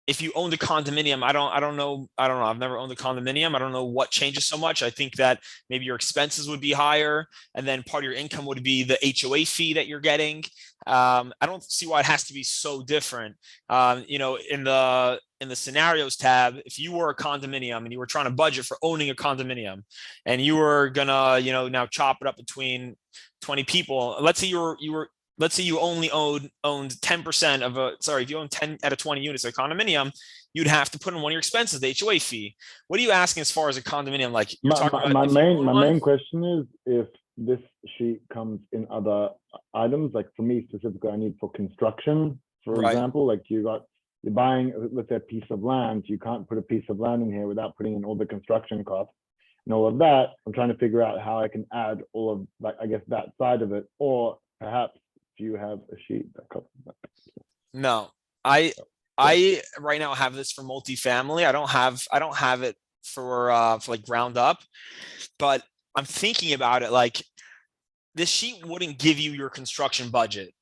if you owned a condominium, I don't know. I've never owned a condominium. I don't know what changes so much. I think that maybe your expenses would be higher, and then part of your income would be the HOA fee that you're getting. I don't see why it has to be so different. In the scenarios tab, if you were a condominium and you were trying to budget for owning a condominium, and you were gonna, now chop it up between 20 people. Let's say you only owned 10% if you own 10 out of 20 units of a condominium, you'd have to put in one of your expenses, the HOA fee. What are you asking as far as a condominium? Like you're talking about my main question is if this sheet comes in other items, like for me specifically, I need for construction, for example, like you're buying, let's say, a piece of land. You can't put a piece of land in here without putting in all the construction costs and all of that. I'm trying to figure out how I can add all of I guess that side of it, or perhaps you have a sheet that covers that. No, I right now have this for multifamily. I don't have it for ground up, but I'm thinking about it. Like this sheet wouldn't give you your construction budget.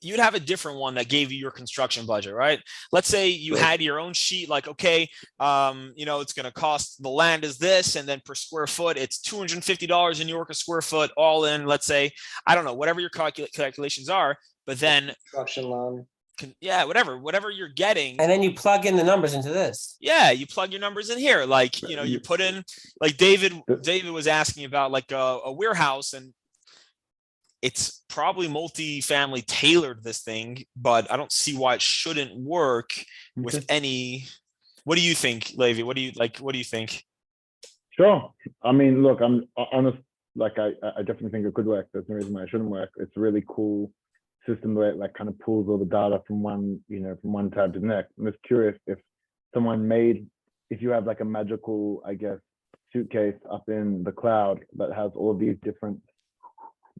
You'd have a different one that gave you your construction budget, right? Let's say you had your own sheet, like, okay, it's going to cost, the land is this, and then per square foot, it's $250 in New York a square foot, all in, let's say, I don't know, whatever your calculations are, but then construction loan. Whatever you're getting. And then you plug in the numbers into this. Yeah, you plug your numbers in here. Like, you put in, like David was asking about like a warehouse, and it's probably multi-family tailored this thing, but I don't see why it shouldn't work with any. What do you think, Levi? What do you think? Sure. I mean, look, I'm honest. Like, I definitely think it could work. There's no reason why it shouldn't work. It's a really cool system where it kind of pulls all the data from one tab to the next. I'm just curious if you have like a magical, I guess, suitcase up in the cloud that has all of these different,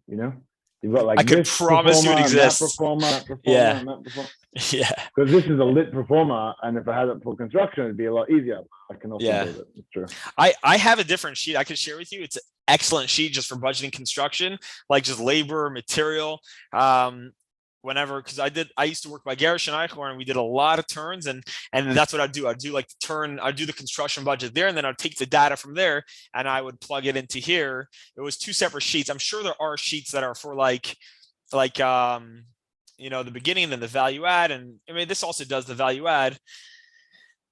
you've got like, I can promise you it exists. That performer, yeah. Yeah. Because this is a lit performer, and if I had it for construction, it'd be a lot easier. I can also build it. It's true. I have a different sheet I could share with you. excellent sheet just for budgeting construction, like just labor, material. Whenever, because I used to work by Gerrish and Eichhorn, and we did a lot of turns, and that's what I'd do. I'd do like the turn, I'd do the construction budget there, and then I'd take the data from there and I would plug it into here. It was 2 separate sheets. I'm sure there are sheets that are for like you know, the beginning and then the value add, and I mean this also does the value add.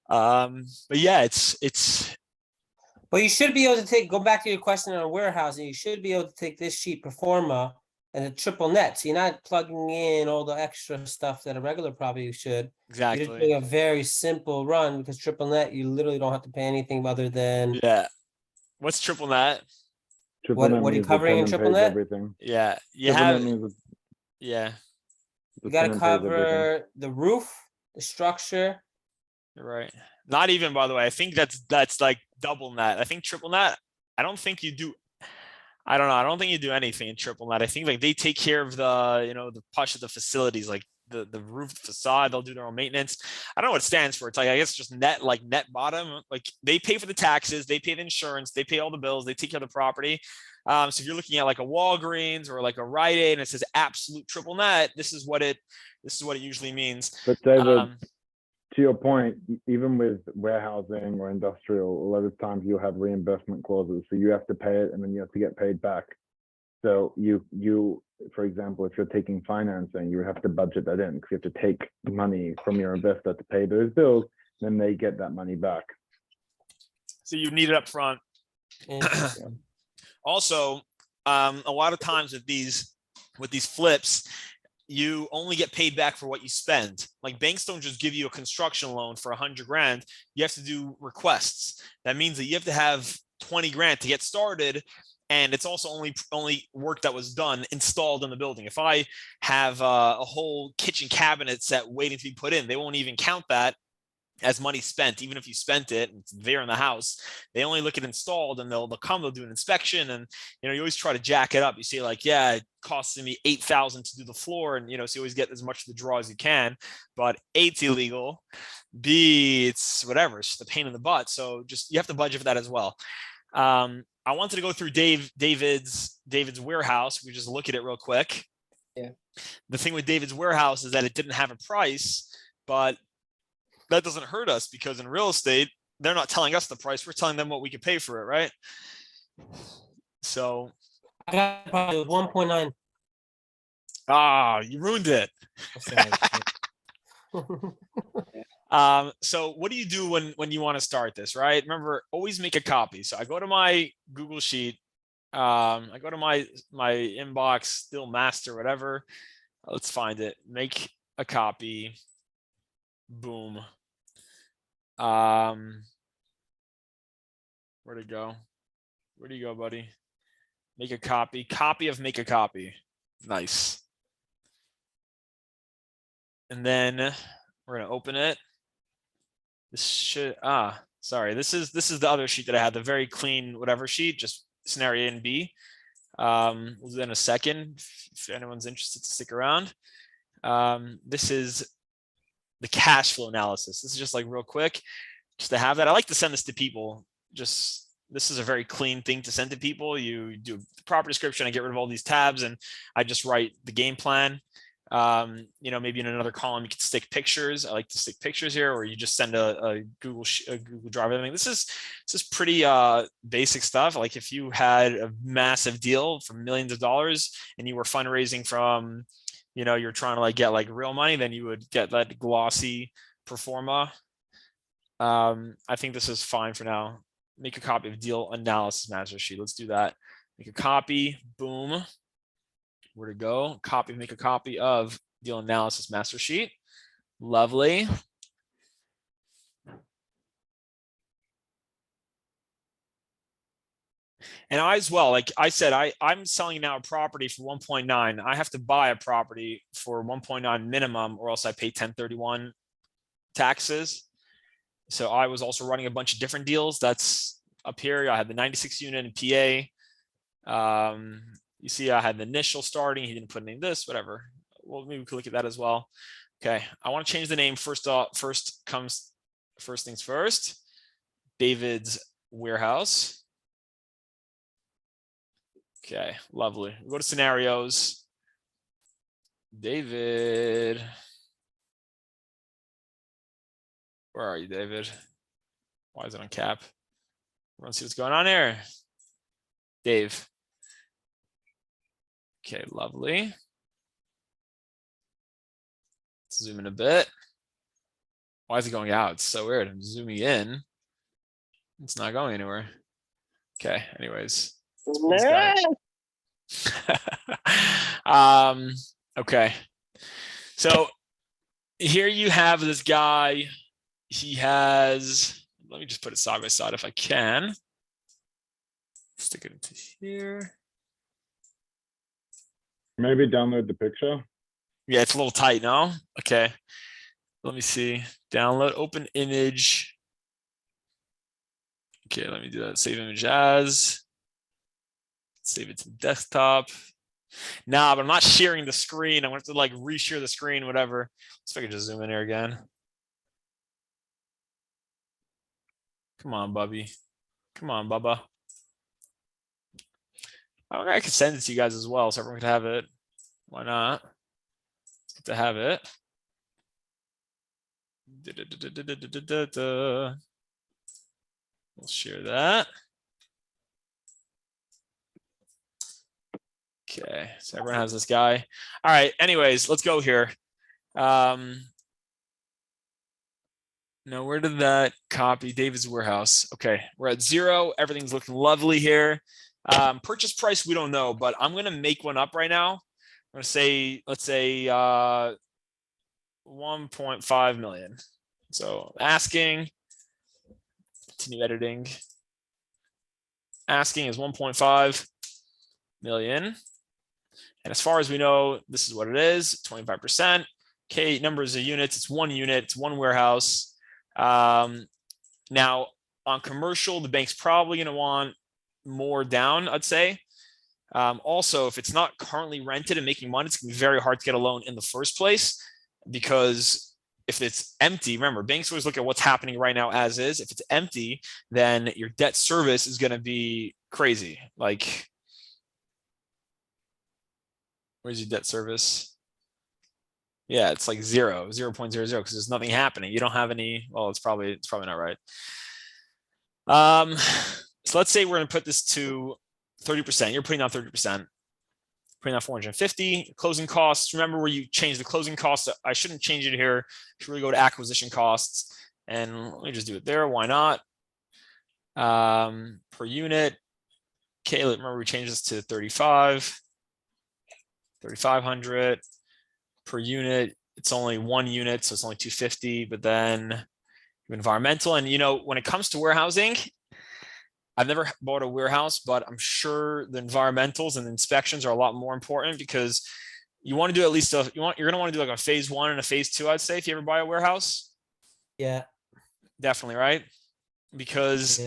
But yeah, it's But you should be able to take, go back to your question on warehousing, you should be able to take this sheet Performa and the triple net. So you're not plugging in all the extra stuff that a regular property should. You're just doing exactly, a very simple run because triple net, you literally don't have to pay anything other than yeah. What's triple net? Triple What- net what are you means the covering in tenant triple pays net? everything. Yeah, you Triple net have, means the yeah, you gotta tenant pays everything. cover the roof, the structure. you're right. Not even, by the way, I think that's like double net. I think triple net, I don't think you do. I don't know. I don't think you do anything in triple net. I think like they take care of the, you know, the push of the facilities, like the roof facade. They'll do their own maintenance. I don't know what it stands for. It's like, I guess just net, like net bottom. Like they pay for the taxes, they pay the insurance, they pay all the bills, they take care of the property. So if you're looking at like a Walgreens or like a Rite Aid and it says absolute triple net, this is what it usually means. But David, Um, to your point, even with warehousing or industrial, a lot of times you'll have reimbursement clauses. So you have to pay it and then you have to get paid back. So you, for example, if you're taking financing, you would have to budget that in because you have to take money from your investor to pay those bills. Then they get that money back. so you need it up front. Interesting. Also, a lot of times with these flips, you only get paid back for what you spend. Like banks don't just give you a construction loan for 100 grand. You have to do requests. That means that you have to have 20 grand to get started. And it's also only work that was done installed in the building. If I have a whole kitchen cabinet set waiting to be put in, they won't even count that as money spent. Even if you spent it, it's there in the house. They only look at installed, and they'll do an inspection, and you know, you always try to jack it up. You say like, yeah, it costed me $8,000 to do the floor, and you know, so you always get as much of the draw as you can. But A, it's illegal. B, it's whatever. It's just a pain in the butt. So just you have to budget for that as well. I wanted to go through David's warehouse. We just look at it real quick. Yeah. The thing with David's warehouse is that it didn't have a price, but that doesn't hurt us because in real estate, they're not telling us the price. We're telling them what we could pay for it, right? So, I got probably 1.9. you ruined it. So what do you do when you want to start this, right? Remember, always make a copy. So I go to my Google Sheet. I go to my inbox, still master, whatever. Let's find it. Make a copy. Boom. Where'd it go? Where do you go, buddy? Make a copy. Copy of make a copy. Nice. And then we're gonna open it. This should sorry. This is the other sheet that I had, the very clean whatever sheet, just scenario A and B. We'll do that in a second if anyone's interested to stick around. This is the cash flow analysis. This is just like real quick, just to have that. I like to send this to people. Just this is a very clean thing to send to people. You do the proper description. I get rid of all these tabs, and I just write the game plan. You know, maybe in another column you could stick pictures. I like to stick pictures here, or you just send a Google Drive. I mean, this is pretty basic stuff. Like if you had a massive deal for millions of dollars and you were fundraising from, you know, you're trying to like get like real money, then you would get that glossy Performa. I think this is fine for now. Make a copy of deal analysis master sheet. Let's do that. Make a copy. Boom. Where to go? Copy. Make a copy of deal analysis master sheet. Lovely. And I as well, like I said, I'm selling now a property for 1.9. I have to buy a property for 1.9 minimum, or else I pay 1031 taxes. So I was also running a bunch of different deals. That's up here. I had the 96 unit in PA. You see, I had the initial starting. He didn't put any of this, whatever. Well, maybe we could look at that as well. Okay, I want to change the name first. First things first. David's warehouse. Okay, lovely. We'll go to scenarios. David. Where are you, David? Why is it on cap? Everyone see what's going on here. Dave. Okay, lovely. Let's zoom in a bit. Why is it going out? It's so weird. I'm zooming in. It's not going anywhere. Okay, anyways. Okay. So here you have this guy. He has, let me just put it side by side if I can. Stick it into here. Maybe download the picture. Yeah, it's a little tight now. Okay. Let me see. Download, open image. Okay, let me do that. Save image as. Save it to the desktop. Nah, but I'm not sharing the screen. I'm going to have to like reshare the screen, whatever. Let's see if I can just zoom in here again. Come on, Bubby. Come on, Bubba. I could send it to you guys as well, so everyone could have it. Why not? It's good to have it. We'll share that. Okay, so everyone has this guy. All right, anyways, let's go here. Now, where did that copy? David's warehouse. Okay, we're at 0. Everything's looking lovely here. Purchase price, we don't know, but I'm going to make one up right now. I'm going to say, let's say 1.5 million. So asking, continue editing. Asking is 1.5 million. And as far as we know, this is what it is, 25%. Okay, numbers of units, it's 1 unit, it's 1 warehouse. Now, on commercial, the bank's probably going to want more down, I'd say. Also, if it's not currently rented and making money, it's going to be very hard to get a loan in the first place, because if it's empty, remember, banks always look at what's happening right now as is. If it's empty, then your debt service is going to be crazy. Like, where's your debt service? Yeah, it's like 0.00, because there's nothing happening. You don't have any, well, it's probably not right. So let's say we're going to put this to 30%. You're putting down 30%. Putting down 450. Closing costs. Remember where you change the closing costs. I shouldn't change it here. Should really go to acquisition costs. And let me just do it there. Why not? Per unit. Okay, remember we changed this to 3,500 per unit. It's only 1 unit, so it's only 250. But then environmental, and when it comes to warehousing, I've never bought a warehouse, but I'm sure the environmentals and the inspections are a lot more important, because you want to do at least you're going to want to do like a phase 1 and a phase 2, I'd say, if you ever buy a warehouse. Yeah, definitely, right? Because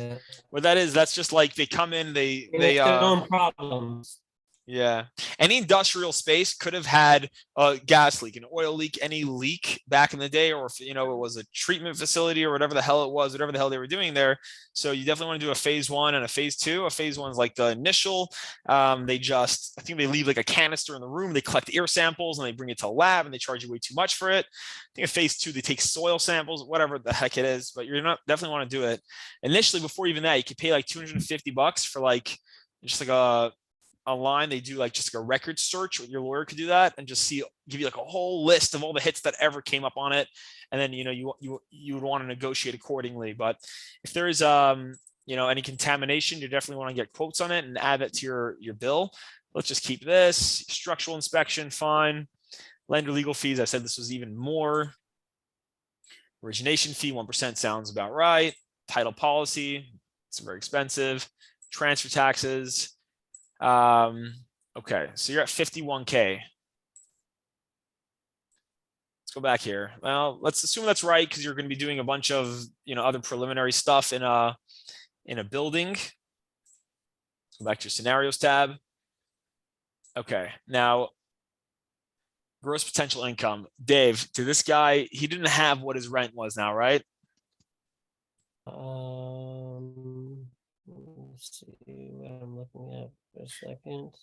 what that is, that's just like they come in, they their own problems. Yeah. Any industrial space could have had a gas leak, an oil leak, any leak back in the day, or if, it was a treatment facility or whatever the hell it was, whatever the hell they were doing there. So you definitely want to do a phase 1 and a phase 2. A phase 1 is like the initial. I think they leave like a canister in the room. They collect air samples and they bring it to a lab and they charge you way too much for it. I think a phase 2, they take soil samples, whatever the heck it is, but you're not definitely want to do it initially. Before even that, you could pay like $250 for like, just like a online. They do like just like a record search. Your lawyer could do that and just give you like a whole list of all the hits that ever came up on it, and then you would want to negotiate accordingly. But if there is any contamination, you definitely want to get quotes on it and add that to your bill. Let's just keep this. Structural inspection, fine. Lender legal fees, I said this was even more. Origination fee, 1% sounds about right. Title policy, it's very expensive. Transfer taxes. Okay, so you're at 51K. Let's go back here. Well, let's assume that's right, because you're going to be doing a bunch of other preliminary stuff in a building. Let's go back to your scenarios tab. Okay, now gross potential income. Dave, to this guy, he didn't have what his rent was now, right? Let's see what I'm looking at for a second.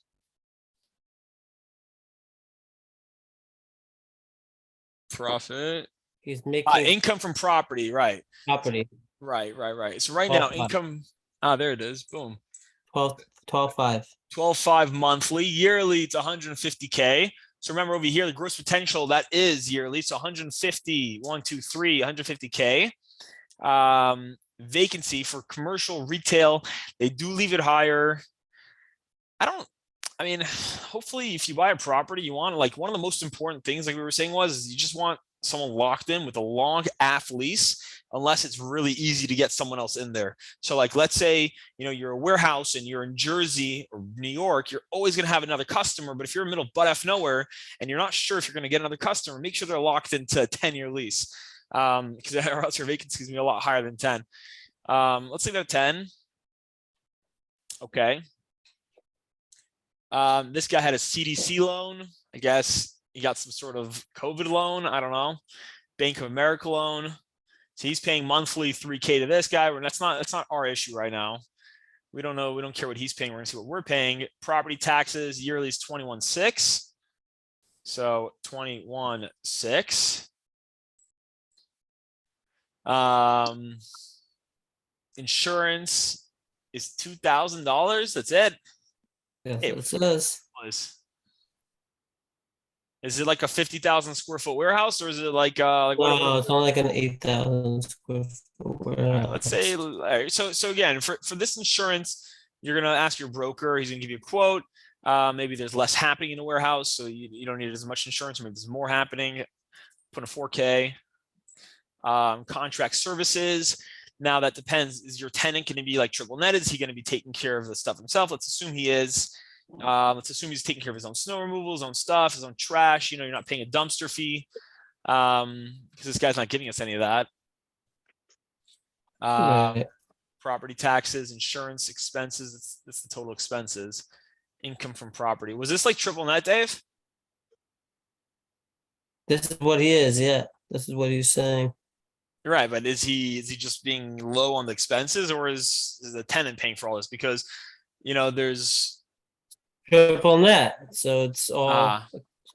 Profit. He's making Income from property, right. property Right. So right now, 12.5. income, there it is, boom. 12.5. 12.5 monthly, yearly, it's 150K. So remember over here, the gross potential, that is yearly. So 150, 150K. Vacancy for commercial retail, they do leave it higher. I mean, hopefully if you buy a property, you want, like, one of the most important things, like we were saying, was you just want someone locked in with a long AF lease, unless it's really easy to get someone else in there. So like, let's say, you're a warehouse and you're in Jersey or New York, you're always going to have another customer. But if you're in middle butt F nowhere and you're not sure if you're going to get another customer, make sure they're locked into a 10-year lease. Because or else your vacancy is going to be a lot higher than 10. Let's say they're 10. Okay. This guy had a CDC loan. I guess he got some sort of COVID loan. I don't know. Bank of America loan. So he's paying monthly 3K to this guy. That's not our issue right now. We don't know. We don't care what he's paying. We're gonna see what we're paying. Property taxes yearly is 21.6. So 21.6. Insurance is $2,000. That's it. Yes, Hey, it says. Is it like a 50,000 square foot warehouse, or is it like No, it's only like an 8,000 square foot warehouse. let's say, so again, for this insurance, you're gonna ask your broker. He's gonna give you a quote. Maybe there's less happening in the warehouse, so you don't need as much insurance, or maybe there's more happening. Put a 4K. Contract services. Now that depends. Is your tenant going to be like triple net? Is he going to be taking care of the stuff himself? Let's assume he is. Let's assume he's taking care of his own snow removal, his own stuff, his own trash. You're not paying a dumpster fee because this guy's not giving us any of that. Right. Property taxes, insurance expenses. That's the total expenses. Income from property. Was this like triple net, Dave? This is what he is. Yeah, this is what he's saying. Right, but is he just being low on the expenses, or is the tenant paying for all this? Because there's Triple net, so it's all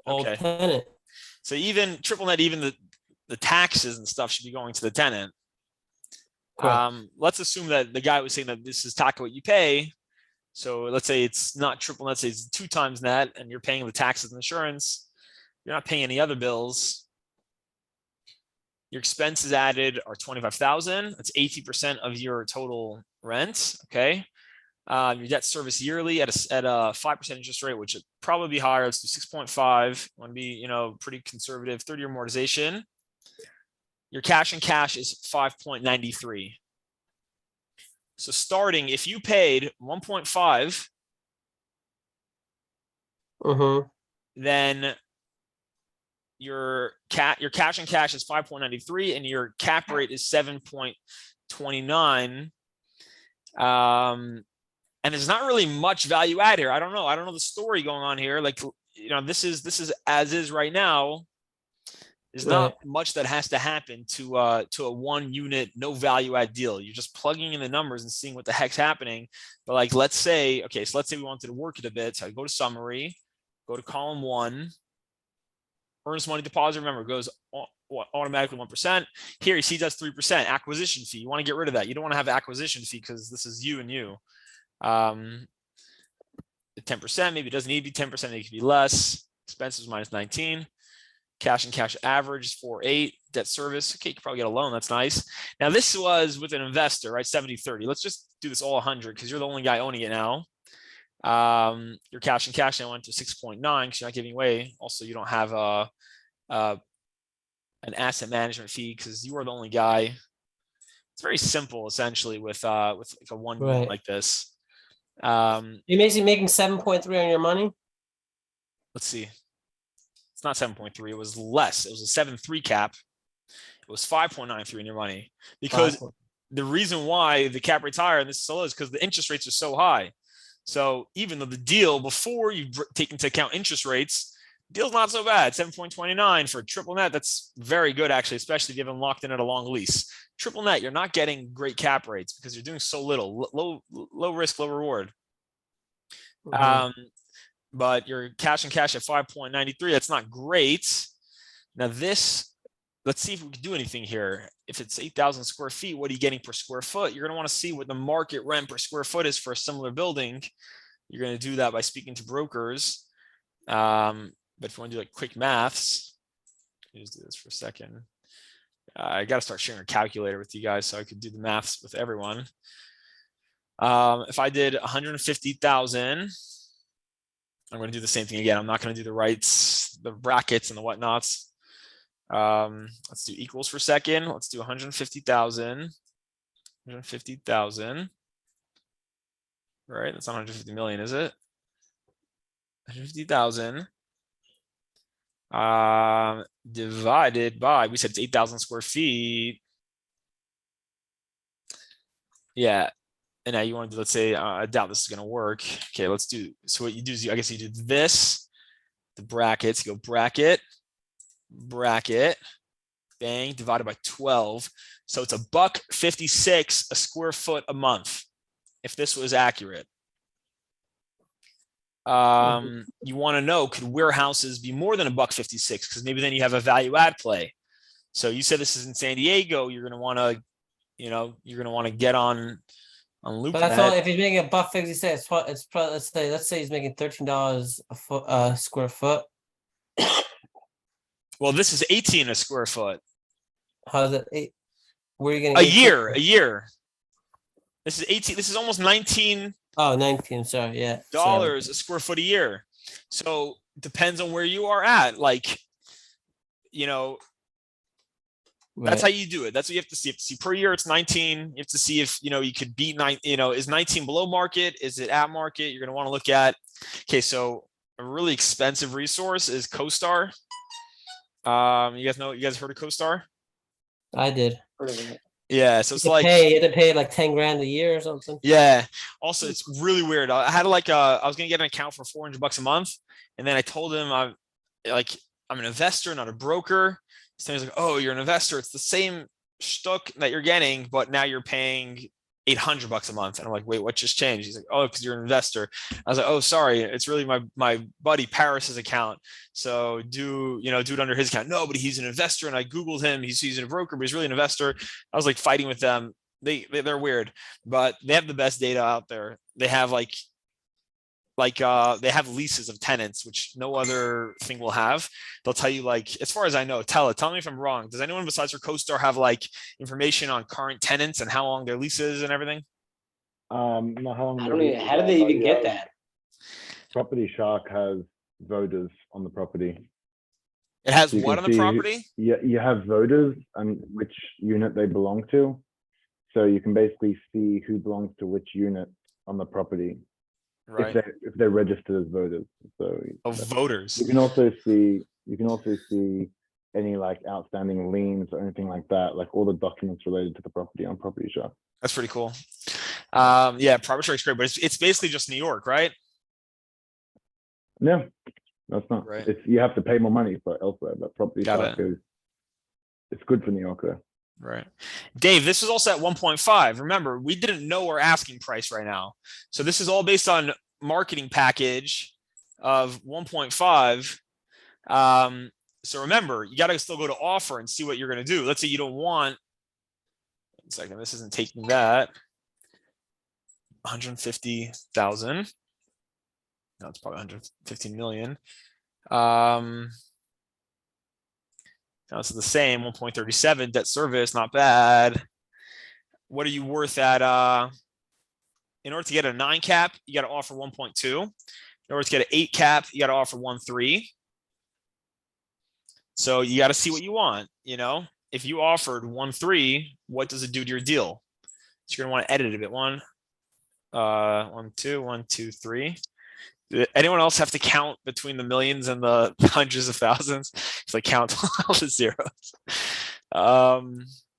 okay. tenant. So even triple net, even the taxes and stuff should be going to the tenant. Correct. Let's assume that the guy was saying that this is taco what you pay. So let's say it's not triple net, say it's 2 times net, and you're paying the taxes and insurance. You're not paying any other bills. Your expenses added are 25,000. That's 80% of your total rent. Okay. Your debt service yearly at a 5% interest rate, which would probably be higher. Let's do 6.5. Want to be, pretty conservative. 30-year amortization. Your cash and cash is 5.93. So starting, if you paid 1.5, then your cash and cash is 5.93 and your cap rate is 7.29. And there's not really much value add here. I don't know the story going on here. Like, this is as is right now. There's not much that has to happen to a 1 unit, no value add deal. You're just plugging in the numbers and seeing what the heck's happening. But like, let's say we wanted to work it a bit. So I go to summary, go to column 1. Earnest money deposit, remember, goes automatically 1%. Here you see that's 3%. Acquisition fee. You want to get rid of that. You don't want to have acquisition fee because this is you and you. 10%, maybe it doesn't need to be 10%, it could be less. Expenses minus 19. Cash and cash average is 4.8. Debt service, okay, you can probably get a loan. That's nice. Now this was with an investor, right? 70-30. Let's just do this all 100 because you're the only guy owning it now. Your cash and cash now went to 6.9 because you're not giving away. Also, you don't have an asset management fee because you are the only guy. It's very simple, essentially, with like a 1 unit like this. You're basically making 7.3 on your money. Let's see. It's not 7.3. It was less. It was a 7.3 cap. It was 5.93 in your money because the reason why the cap rate's higher and this is so low is because the interest rates are so high. So even though the deal before you take into account interest rates, deal's not so bad. 7.29 for triple net. That's very good, actually, especially if you haven't locked in at a long lease. Triple net, you're not getting great cap rates because you're doing so little. Low risk, low reward. But your cash and cash at 5.93, that's not great. Now this, let's see if we can do anything here. If it's 8,000 square feet, what are you getting per square foot? You're going to want to see what the market rent per square foot is for a similar building. You're going to do that by speaking to brokers. But if you want to do like quick maths, let me just do this for a second. I got to start sharing a calculator with you guys so I could do the maths with everyone. If I did 150,000, I'm going to do the same thing again. I'm not going to do the rights, the brackets and the whatnots. Let's do equals for a second. Let's do 150,000. 150,000. Right? That's not 150 million, is it? 150,000. Divided by, we said it's 8,000 square feet. Yeah. And now you want to do, let's say, I doubt this is going to work. Okay, let's do, so what you do is, I guess you do this, the brackets, you go bracket, bracket, bang, divided by 12. So it's $1.56 a square foot a month, if this was accurate. You want to know, could warehouses be more than $1.56? Because maybe then you have a value add play. So you said this is in San Diego, you're going to want to, you know, you're going to want to get on LoopNet. But I thought if he's making $1.56, it's probably, let's say he's making $13 a foot, square foot. Well, this is 18 a square foot. How's it? Where are you getting A year. This is 18. This is almost 19. Oh, 19. Sorry, yeah. Dollars a square foot a year. So depends on where you are at. Like, you know, that's how you do it. That's what you have to see. You have to see per year, it's 19. You have to see if, you know, you could beat 9, you know, is 19 below market? Is it at market? You're going to want to look at, okay, so a really expensive resource is CoStar. You guys heard of CoStar? I did. Yeah. So it's like, you had to pay like 10 grand a year or something. Yeah. Also, it's really weird. I had like, I was going to get an account for $400 a month. And then I told him I'm an investor, not a broker. So he's like, oh, you're an investor. It's the same shtuck that you're getting, but now you're paying $800 a month. And I'm like, wait, what just changed? He's like, oh, because you're an investor. I was like, oh, sorry. It's really my buddy Paris's account. So do it under his account. No, but he's an investor. And I Googled him. He's a broker, but he's really an investor. I was like fighting with them. They're weird, but they have the best data out there. They have they have leases of tenants, which no other thing will have. They'll tell you, like, as far as I know, tell me if I'm wrong. Does anyone besides your CoStar have like information on current tenants and how long their lease is and everything? No, how long? I don't even, how do they even get that? Property Shark has voters on the property. It has You what can on the see- property? Yeah, you have voters and which unit they belong to. So you can basically see who belongs to which unit on the property. Right. If they're registered as voters. So Of voters. you can also see any like outstanding liens or anything like that, like all the documents related to the property on Property Shark. That's pretty cool. Yeah, Property Shark's great, but it's basically just New York, right? No, that's not. Right. It's you have to pay more money for elsewhere, but Property Got Shark is it's good for New York though. Right. Dave, this is also at 1.5. Remember, we didn't know our asking price right now. So this is all based on marketing package of 1.5. So remember, you got to still go to offer and see what you're going to do. Let's say you don't want, 1 second, this isn't taking that. 150,000. No, it's probably 115 million. Now it's the same 1.37 debt service, not bad. What are you worth at? In order to get a 9 cap, you got to offer 1.2. In order to get an 8 cap, you got to offer 1.3. So you got to see what you want. You know, if you offered 1.3, what does it do to your deal? So you're gonna want to edit it a bit. 1, 2, 1, 2, 3. Anyone else have to count between the millions and the hundreds of thousands? It's like count all the zeros.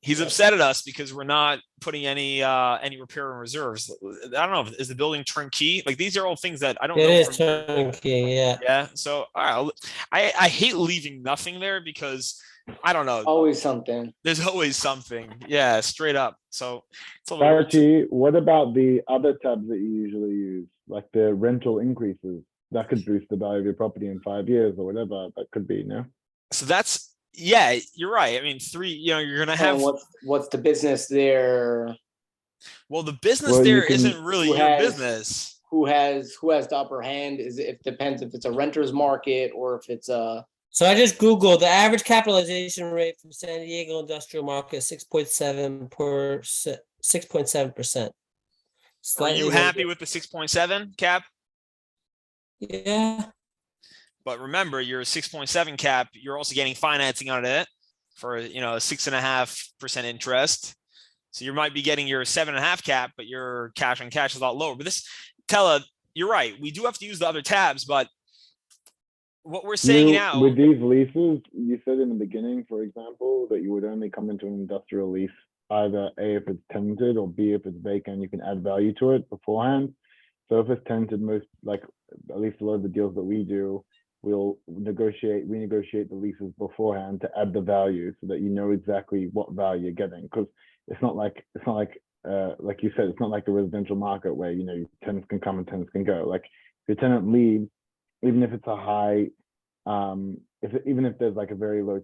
He's upset at us because we're not putting any repair and reserves. I don't know. Is the building turnkey? Like these are all things that I don't It know. is from- turnkey, yeah. Yeah. So all right, I hate leaving nothing there because I don't know. Always something. There's always something. Yeah, straight up. So it's a little weird. Archie, what about the other tabs that you usually use, like the rental increases? That could boost the value of your property in 5 years or whatever that could be, no? So that's yeah, you're right. I mean, you're gonna have And what's the business there? well, the business Well, you there can- isn't really who your has- business. Who has the upper hand? It depends if it's a renter's market or if it's a. So I just Googled the average capitalization rate for San Diego industrial market, 6.7%. 6.7%. Are you happy with the 6.7 cap? Yeah. But remember, your 6.7 cap, you're also getting financing on it for a 6.5% interest. So you might be getting your 7.5 cap, but your cash on cash is a lot lower. But this, Tella, you're right. We do have to use the other tabs, but what we're saying now with these leases, you said in the beginning, for example, that you would only come into an industrial lease either A, if it's tenanted, or B, if it's vacant, you can add value to it beforehand. So if it's tenanted, at least a lot of the deals that we do, we'll renegotiate the leases beforehand to add the value so that you know exactly what value you're getting. Because it's not like you said, it's not like a residential market where tenants can come and tenants can go. Like if your tenant leaves, even if it's a high, even if there's like a very low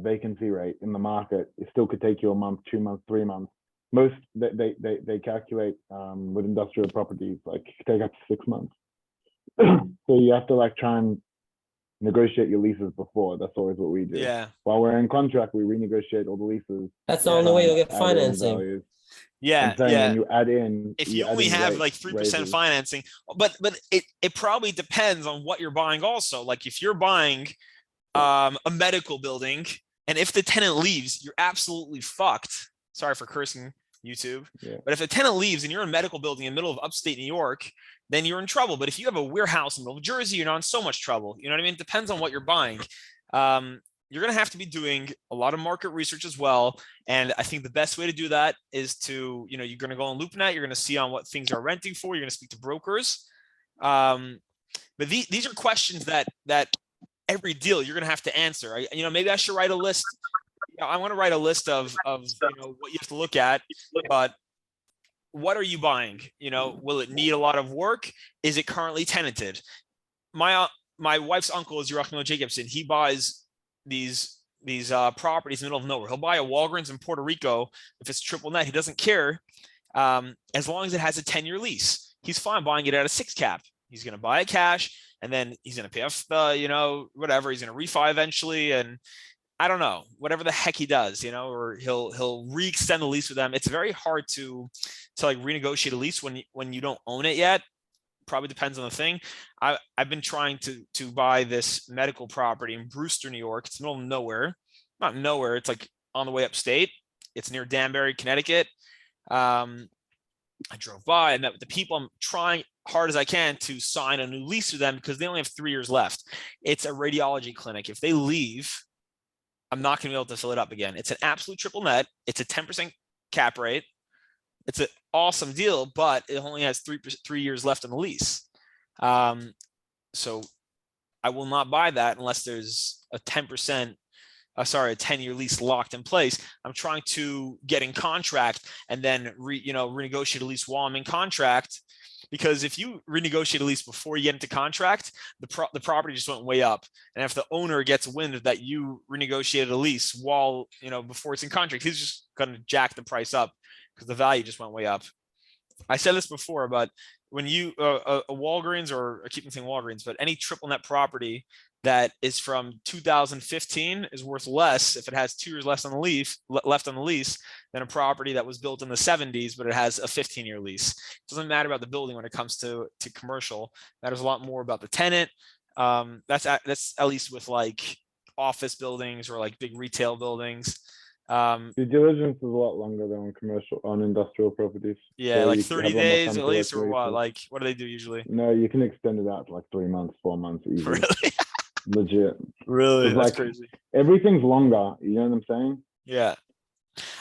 vacancy rate in the market, it still could take you a month, 2 months, 3 months. Most they calculate with industrial properties, like it could take up to 6 months. So you have to like try and negotiate your leases before. That's always what we do. yeah. While we're in contract, we renegotiate all the leases. That's the Yeah. only way you'll get add in financing. values. Yeah. I'm saying Yeah. when you add in, If you you add only in have rate- like 3% raises. financing, but it probably depends on what you're buying also. Like if you're buying a medical building and if the tenant leaves, you're absolutely fucked. Sorry for cursing, YouTube. Yeah. But if a tenant leaves and you're in a medical building in the middle of upstate New York, then you're in trouble. But if you have a warehouse in New Jersey, you're not in so much trouble. You know what I mean? It depends on what you're buying. You're going to have to be doing a lot of market research as well. And I think the best way to do that is to, you're going to go on LoopNet. You're going to see on what things are renting for. You're going to speak to brokers. But these are questions that every deal you're going to have to answer. Maybe I should write a list. I want to write a list of what you have to look at, but what are you buying? Will it need a lot of work? Is it currently tenanted? My wife's uncle is Yerachmiel Jacobson. He buys these properties in the middle of nowhere. He'll buy a Walgreens in Puerto Rico if it's triple net. He doesn't care as long as it has a 10-year lease. He's fine buying it at a 6 cap. He's going to buy it cash, and then he's going to pay off the whatever. He's going to refi eventually, and I don't know, whatever the heck he does, or he'll re-extend the lease with them. It's very hard to like renegotiate a lease when you don't own it yet. Probably depends on the thing. I've been trying to buy this medical property in Brewster, New York. It's in the middle of nowhere. Not nowhere. It's like on the way upstate. It's near Danbury, Connecticut. I drove by and met with the people. I'm trying hard as I can to sign a new lease with them because they only have 3 years left. It's a radiology clinic. If they leave, I'm not going to be able to fill it up again. It's an absolute triple net. It's a 10% cap rate. It's an awesome deal, but it only has 3 years left on the lease. So I will not buy that unless there's a 10-year lease locked in place. I'm trying to get in contract and then renegotiate a lease while I'm in contract. Because if you renegotiate a lease before you get into contract, the property just went way up. And if the owner gets wind that you renegotiated a lease while, before it's in contract, he's just going to jack the price up because the value just went way up. I said this before, but when you, a Walgreens, or I keep saying Walgreens, but any triple net property that is from 2015 is worth less if it has 2 years left on the lease than a property that was built in the 70s, but it has a 15-year lease. It doesn't matter about the building when it comes to commercial. It matters a lot more about the tenant. That's at least with like office buildings or like big retail buildings. Due diligence is a lot longer than on industrial properties. Yeah, So like you 30 have a lot more days time at to least, work or what? leases. Like, what do they do usually? No, you can extend it out to like 3 months, 4 months easily. Really? Legit. Really? It's That's like- crazy. Everything's longer. You know what I'm saying? Yeah.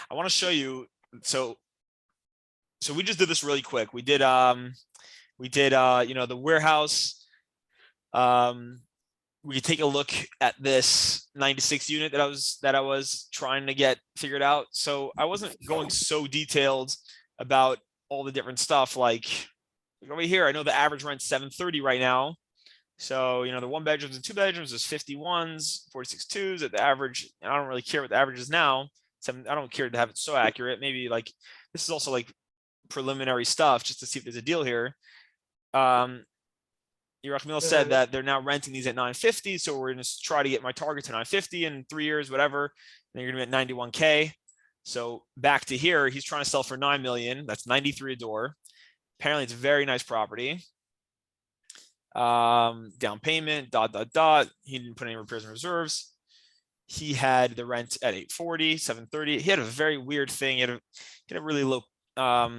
I want to show you. So we just did this really quick. We did you know, the warehouse. We could take a look at this 96 unit that I was trying to get figured out. So I wasn't going so detailed about all the different stuff. Like over here, I know the average rent's 730 right now. So, you know, the 1 bedrooms and 2 bedrooms is 51s, 46 twos at the average. And I don't really care what the average is now. I don't care to have it so accurate. Maybe like this is also like preliminary stuff just to see if there's a deal here. Yerachmiel said that they're now renting these at 950. So we're going to try to get my target to 950 in 3 years, whatever. And you're going to be at 91K. So back to here, he's trying to sell for 9 million. That's 93 a door. Apparently it's a very nice property. Down payment, ... He didn't put any repairs and reserves. He had the rent at 840, 730. He had a very weird thing. He had a really low, a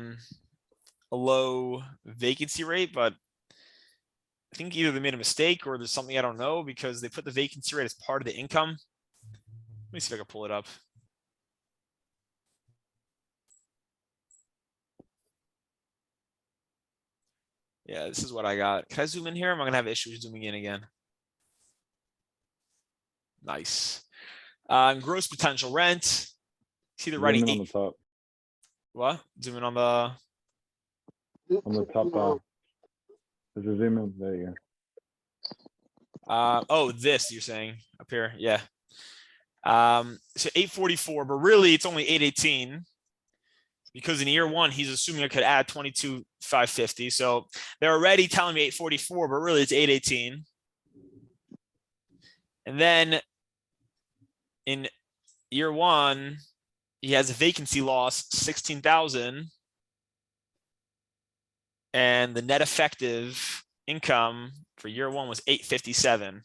low vacancy rate, but I think either they made a mistake or there's something I don't know, because they put the vacancy rate as part of the income. Let me see if I can pull it up. Yeah, this is what I got. Can I zoom in here? Am I gonna have issues zooming in again? Nice. Gross potential rent. See the writing Zoom in on the top. What? Zoom in on the On the top bar. There's a zoom in. There you go. oh, this you're saying up here. Yeah. So 844, but really it's only 818. Because in year one, he's assuming I could add 22,550. So they're already telling me 844, but really it's 818. And then in year one, he has a vacancy loss, 16,000. And the net effective income for year one was 857.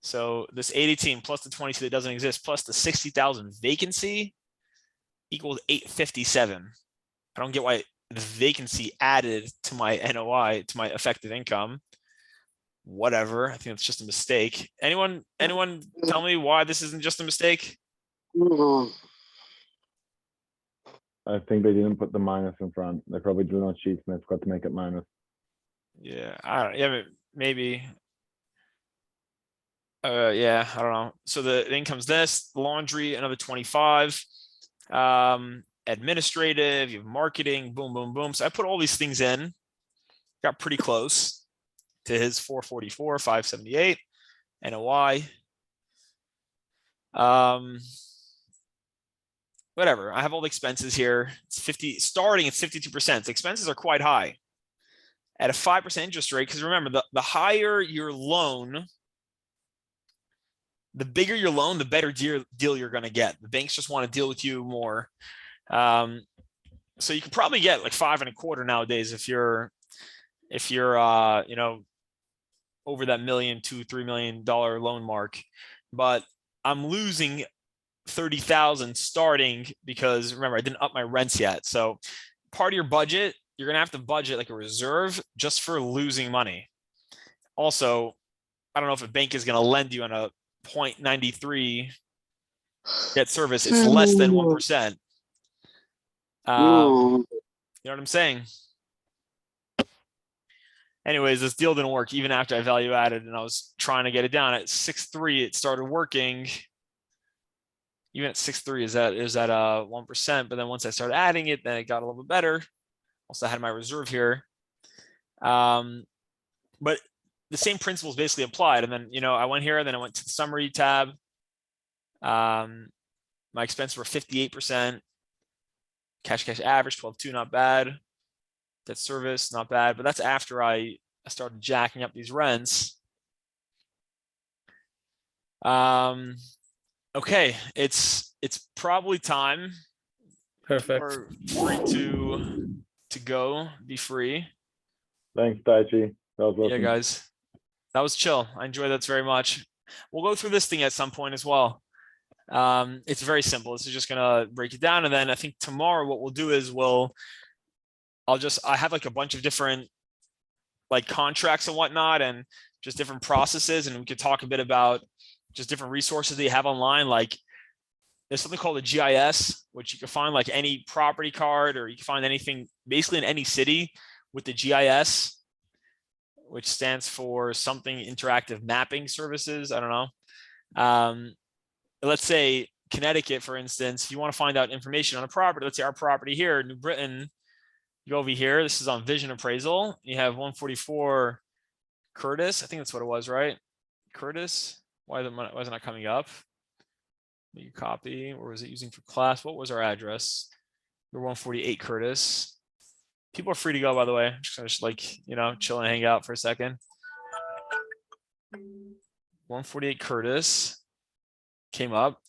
So this 818 plus the 22 that doesn't exist, plus the 60,000 vacancy equals 857. I don't get why the vacancy added to my NOI, to my effective income. Whatever. I think it's just a mistake. Anyone tell me why this isn't just a mistake? I think they didn't put the minus in front. They probably drew on sheets and they forgot to make it minus. Yeah, I don't. Yeah, maybe. Yeah, I don't know. So the income's this: laundry, another 25. Administrative, you have marketing, boom, boom, boom. So I put all these things in. Got pretty close to his 444, 578 NOI. Whatever. I have all the expenses here. It's 50 starting at 52%. The expenses are quite high at a 5% interest rate. Because remember, the higher your loan, the bigger your loan, the better deal you're going to get. The banks just want to deal with you more. So you can probably get like 5.25 nowadays if you're you know, over that $1 million to $3 million loan mark. But I'm losing 30,000 starting because remember I didn't up my rents yet. So part of your budget, you're gonna have to budget like a reserve just for losing money. Also, I don't know if a bank is gonna lend you on a 0.93 debt service. It's less than 1%. You know what I'm saying? Anyways, this deal didn't work even after I value added and I was trying to get it down at 6.3. It started working. Even at 6.3 is that 1%. But then once I started adding it, then it got a little bit better. Also had my reserve here. But the same principles basically applied. And then, you know, I went here, and then I went to the summary tab. My expenses were 58%. Cash average 12.2, not bad. Debt service, not bad. But that's after I started jacking up these rents. Okay, it's probably time. Perfect. We're free to go, be free. Thanks, Daichi. That was awesome. Yeah, guys, that was chill. I enjoyed that very much. We'll go through this thing at some point as well. It's very simple. This is just gonna break it down, and then I think tomorrow what we'll do is I have like a bunch of different like contracts and whatnot, and just different processes, and we could talk a bit about just different resources that you have online. Like there's something called a GIS, which you can find like any property card, or you can find anything basically in any city with the GIS, which stands for something interactive mapping services. I don't know. Let's say Connecticut, for instance, if you want to find out information on a property, let's say our property here, New Britain, you go over here, this is on Vision Appraisal. You have 144 Curtis. I think that's what it was, right? Curtis. Why is it not coming up? You copy, or was it using for class? What was our address? We're 148 Curtis. People are free to go, by the way. I'm just gonna like, you know, chill and hang out for a second. 148 Curtis came up.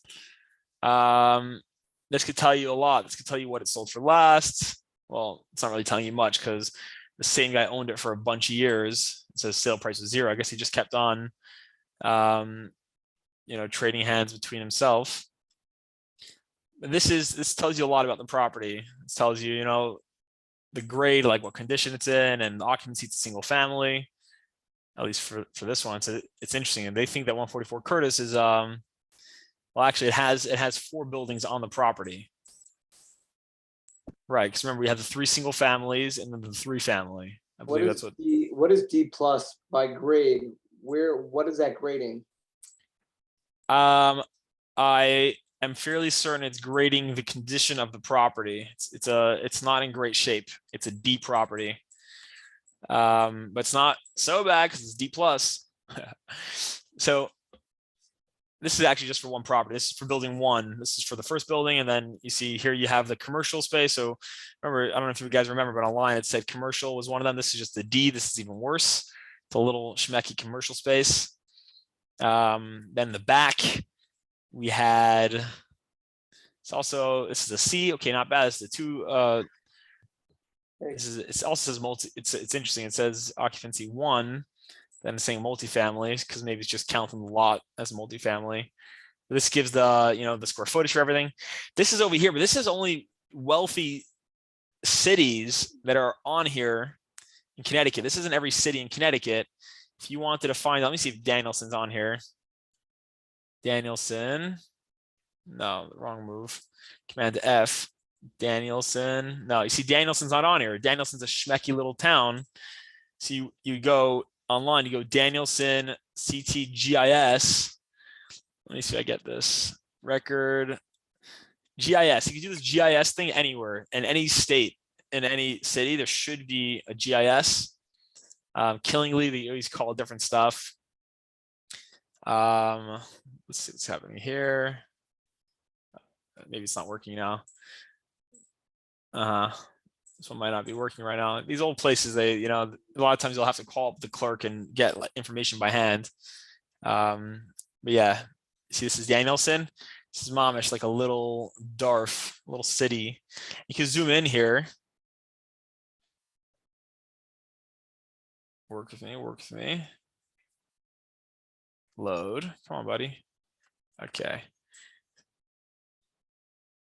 This could tell you a lot. This could tell you what it sold for last. Well, it's not really telling you much because the same guy owned it for a bunch of years. It says sale price was 0. I guess he just kept on, you know, trading hands between himself. This tells you a lot about the property. It tells you, you know, the grade, like what condition it's in, and the occupancy. It's a single family, at least for this one. So it's interesting, and they think that 144 Curtis is well, actually it has 4 buildings on the property, right? Because remember, we have the 3 single families and then the 3 family. I believe that's what. What is D plus by grade? What is that grading? I am fairly certain it's grading the condition of the property. It's not in great shape. It's a D property, but it's not so bad because it's D plus. So this is actually just for one property. This is for building 1. This is for the first building, and then you see here you have the commercial space. So remember, I don't know if you guys remember, but online it said commercial was one of them. This is just the D. This is even worse. It's a little schmecky commercial space. Then the back we had, this is a C. Okay, not bad. It's the 2. It also says multi. It's interesting. It says occupancy 1. Then it's saying multifamily because maybe it's just counting the lot as multifamily. This gives the, you know, the square footage for everything. This is over here, but this is only wealthy cities that are on here in Connecticut. This isn't every city in Connecticut. If you wanted to find, let me see if Danielson's on here. Danielson. No, wrong move. Command F. Danielson. No, you see Danielson's not on here. Danielson's a schmecky little town. So you go online, you go Danielson CTGIS. Let me see if I get this. Record GIS. You can do this GIS thing anywhere in any state, in any city. There should be a GIS. Killingly, they always call it different stuff. Let's see what's happening here. Maybe it's not working now. This one might not be working right now. These old places, they, you know, a lot of times you'll have to call up the clerk and get information by hand. But yeah, see, this is Danielson. This is Momish, like a little Darf, little city. You can zoom in here. Work with me, work with me. Load, come on, buddy. Okay.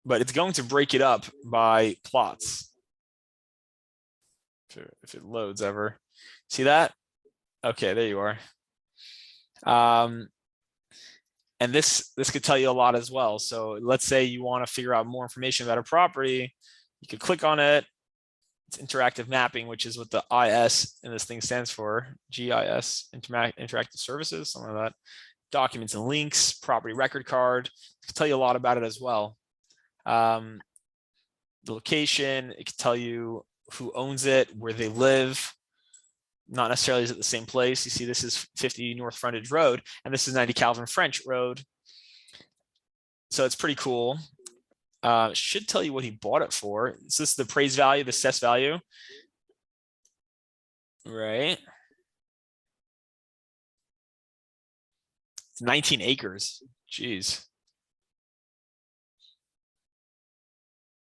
But it's going to break it up by plots. If it loads ever. See that? Okay, there you are. And this could tell you a lot as well. So let's say you want to figure out more information about a property. You could click on it. It's interactive mapping, which is what the IS in this thing stands for. GIS, interactive services, something like that. Documents and links, property record card. It can tell you a lot about it as well. The location, it can tell you who owns it, where they live. Not necessarily is it the same place. You see, this is 50 North Frontage Road, and this is 90 Calvin French Road. So it's pretty cool. It should tell you what he bought it for. Is this the appraised value, the assessed value? Right. It's 19 acres. Jeez.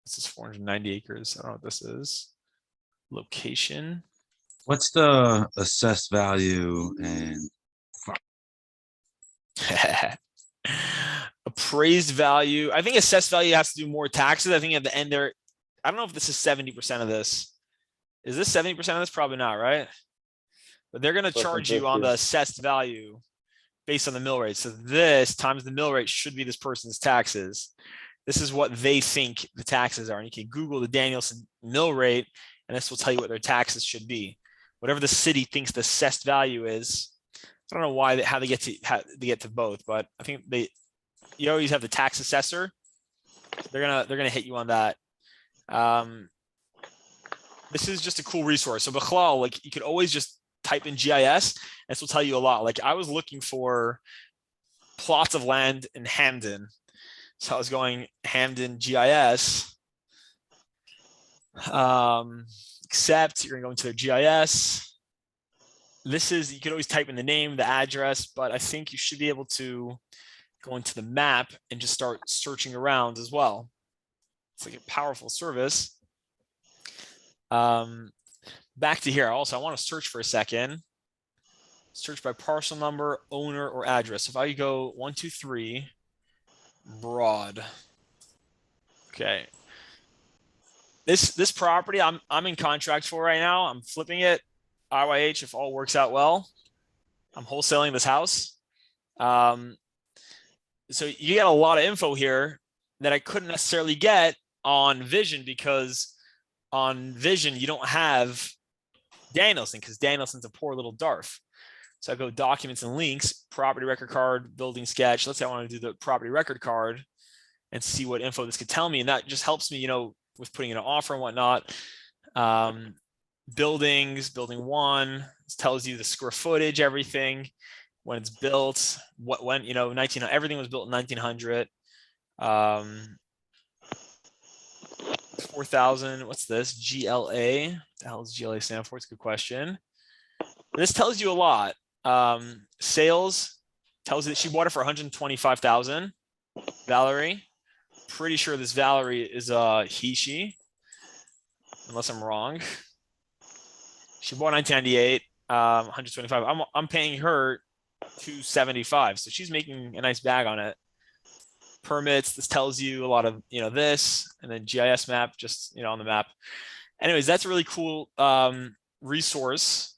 This is 490 acres. I don't know what this is. Location. What's the assessed value and appraised value? I think assessed value has to do more taxes. I think at the end there, I don't know if this is 70% of this. Is this 70% of this? Probably not, right? But they're going to charge you on the assessed value based on the mill rate. So this times the mill rate should be this person's taxes. This is what they think the taxes are. And you can Google the Danielson mill rate, and this will tell you what their taxes should be. Whatever the city thinks the assessed value is. I don't know why how they get to both, but I think you always have the tax assessor. They're gonna hit you on that. This is just a cool resource. So Bechlal, like you could always just type in GIS. This will tell you a lot. Like I was looking for plots of land in Hamden. So I was going Hamden GIS. Except you're gonna go into their GIS. This is, you could always type in the name, the address, but I think you should be able to go into the map and just start searching around as well. It's like a powerful service. Back to here. Also, I want to search for a second. Search by parcel number, owner, or address. If I go 123 Broad. Okay. This property I'm in contract for right now. I'm flipping it. IYH if all works out well. I'm wholesaling this house. So you get a lot of info here that I couldn't necessarily get on Vision, because on Vision you don't have Danielson, because Danielson's a poor little DARF. So I go documents and links, property record card, building sketch. Let's say I want to do the property record card and see what info this could tell me. And that just helps me, you know, with putting in an offer and whatnot. Buildings, building one, this tells you the square footage, everything, when it's built, when, you know, everything was built in 1900. 4,000, what's this? GLA. The hell does GLA stand for? It's a good question. This tells you a lot. Sales tells you that she bought it for 125,000. Valerie. Pretty sure this Valerie is she, unless I'm wrong. She bought 1998, 125. I'm paying her 275, so she's making a nice bag on it. Permits, this tells you a lot of, you know, this, and then GIS map, just, you know, on the map. Anyways, that's a really cool resource,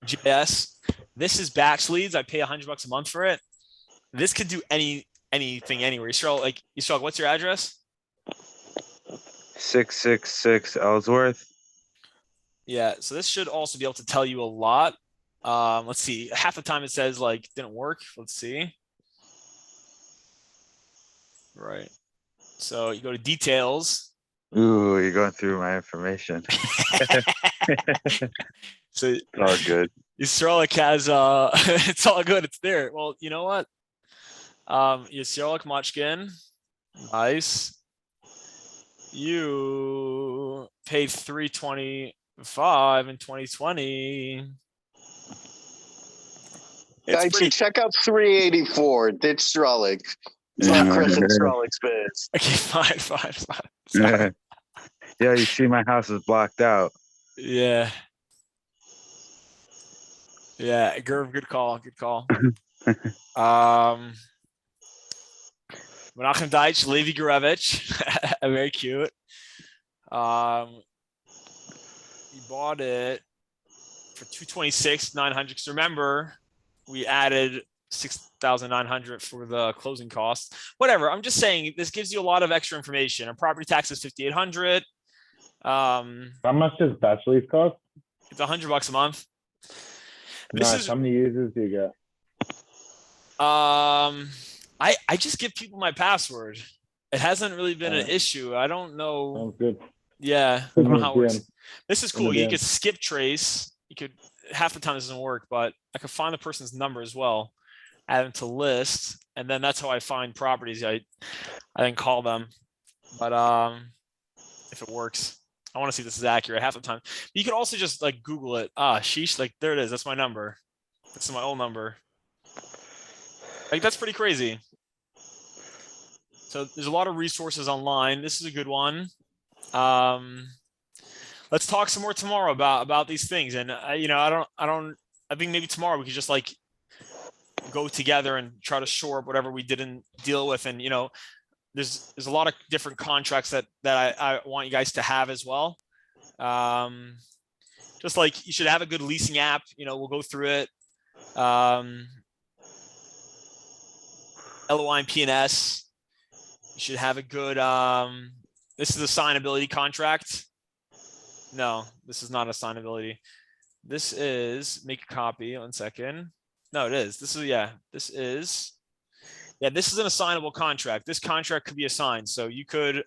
GIS. This is Batch Leads. I pay $100 a month for it. This could do anything anywhere. Yisrael, what's your address? 666 Ellsworth. Yeah, so this should also be able to tell you a lot. Let's see. Half the time it says like didn't work. Let's see. Right. So you go to details. Ooh, you're going through my information. So It's all good. Yisraelik has it's all good. It's there. Well, you know what? Yisraelik Mochkin. Nice. You paid $325 in 2020. Guys, you check out 384. Ditch Strolick. It's not Griffin Strolick's biz. Okay, fine. Yeah, you see my house is blocked out. Yeah. Yeah, Gerv, good call. Menachem Deitch, Levi Gurevich, very cute. He bought it for 226,900. Because remember, we added 6,900 for the closing costs. Whatever. I'm just saying this gives you a lot of extra information. Our property tax is 5,800. How much does Batch Lease cost? It's $100 a month. Nice. How many users do you get? I just give people my password. It hasn't really been an issue. I don't know. Sounds good. Yeah, I don't know how it works. DM. This is cool. You could skip trace. You could, half the time this doesn't work, but I could find the person's number as well, add them to list, and then that's how I find properties. I then call them. But if it works, I want to see if this is accurate half the time. You could also just like Google it. Sheesh, like there it is. That's my number. This is my old number. Like that's pretty crazy. So there's a lot of resources online. This is a good one. Let's talk some more tomorrow about these things. And you know, I think maybe tomorrow we could just like go together and try to shore up whatever we didn't deal with. And you know, there's a lot of different contracts that I want you guys to have as well. Just like you should have a good leasing app. You know, we'll go through it. LOI and PNS. You should have a good, this is a signability contract. No, this is not a signability. This is, make a copy, 1 second. No, it is. This is, yeah, this is an assignable contract. This contract could be assigned. So you could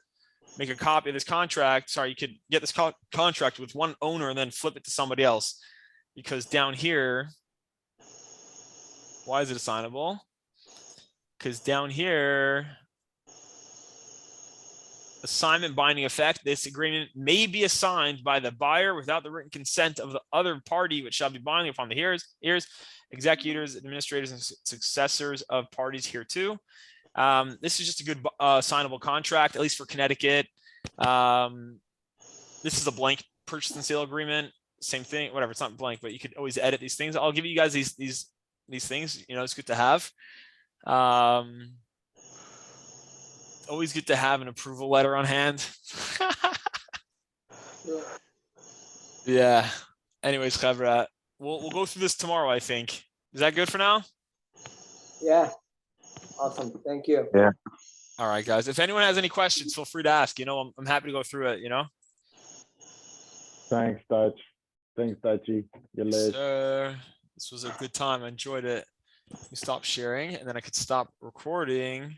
make a copy of this contract. Sorry, you could get this contract with one owner and then flip it to somebody else. Because down here, why is it assignable? Because down here, assignment binding effect, this agreement may be assigned by the buyer without the written consent of the other party, which shall be binding upon the heirs, executors, administrators, and successors of parties hereto. This is just a good signable contract, at least for Connecticut. This is a blank purchase and sale agreement. Same thing, whatever. It's not blank, but you could always edit these things. I'll give you guys these things. You know, it's good to have. Always good to have an approval letter on hand. Yeah. Anyways, Chevra, we'll go through this tomorrow, I think. Is that good for now? Yeah. Awesome. Thank you. All right, guys. If anyone has any questions, feel free to ask. You know, I'm happy to go through it, you know? Thanks, Dutch. Thanks, Dutchy. You're lit. Sir, this was a good time. I enjoyed it. Let me stop sharing and then I could stop recording.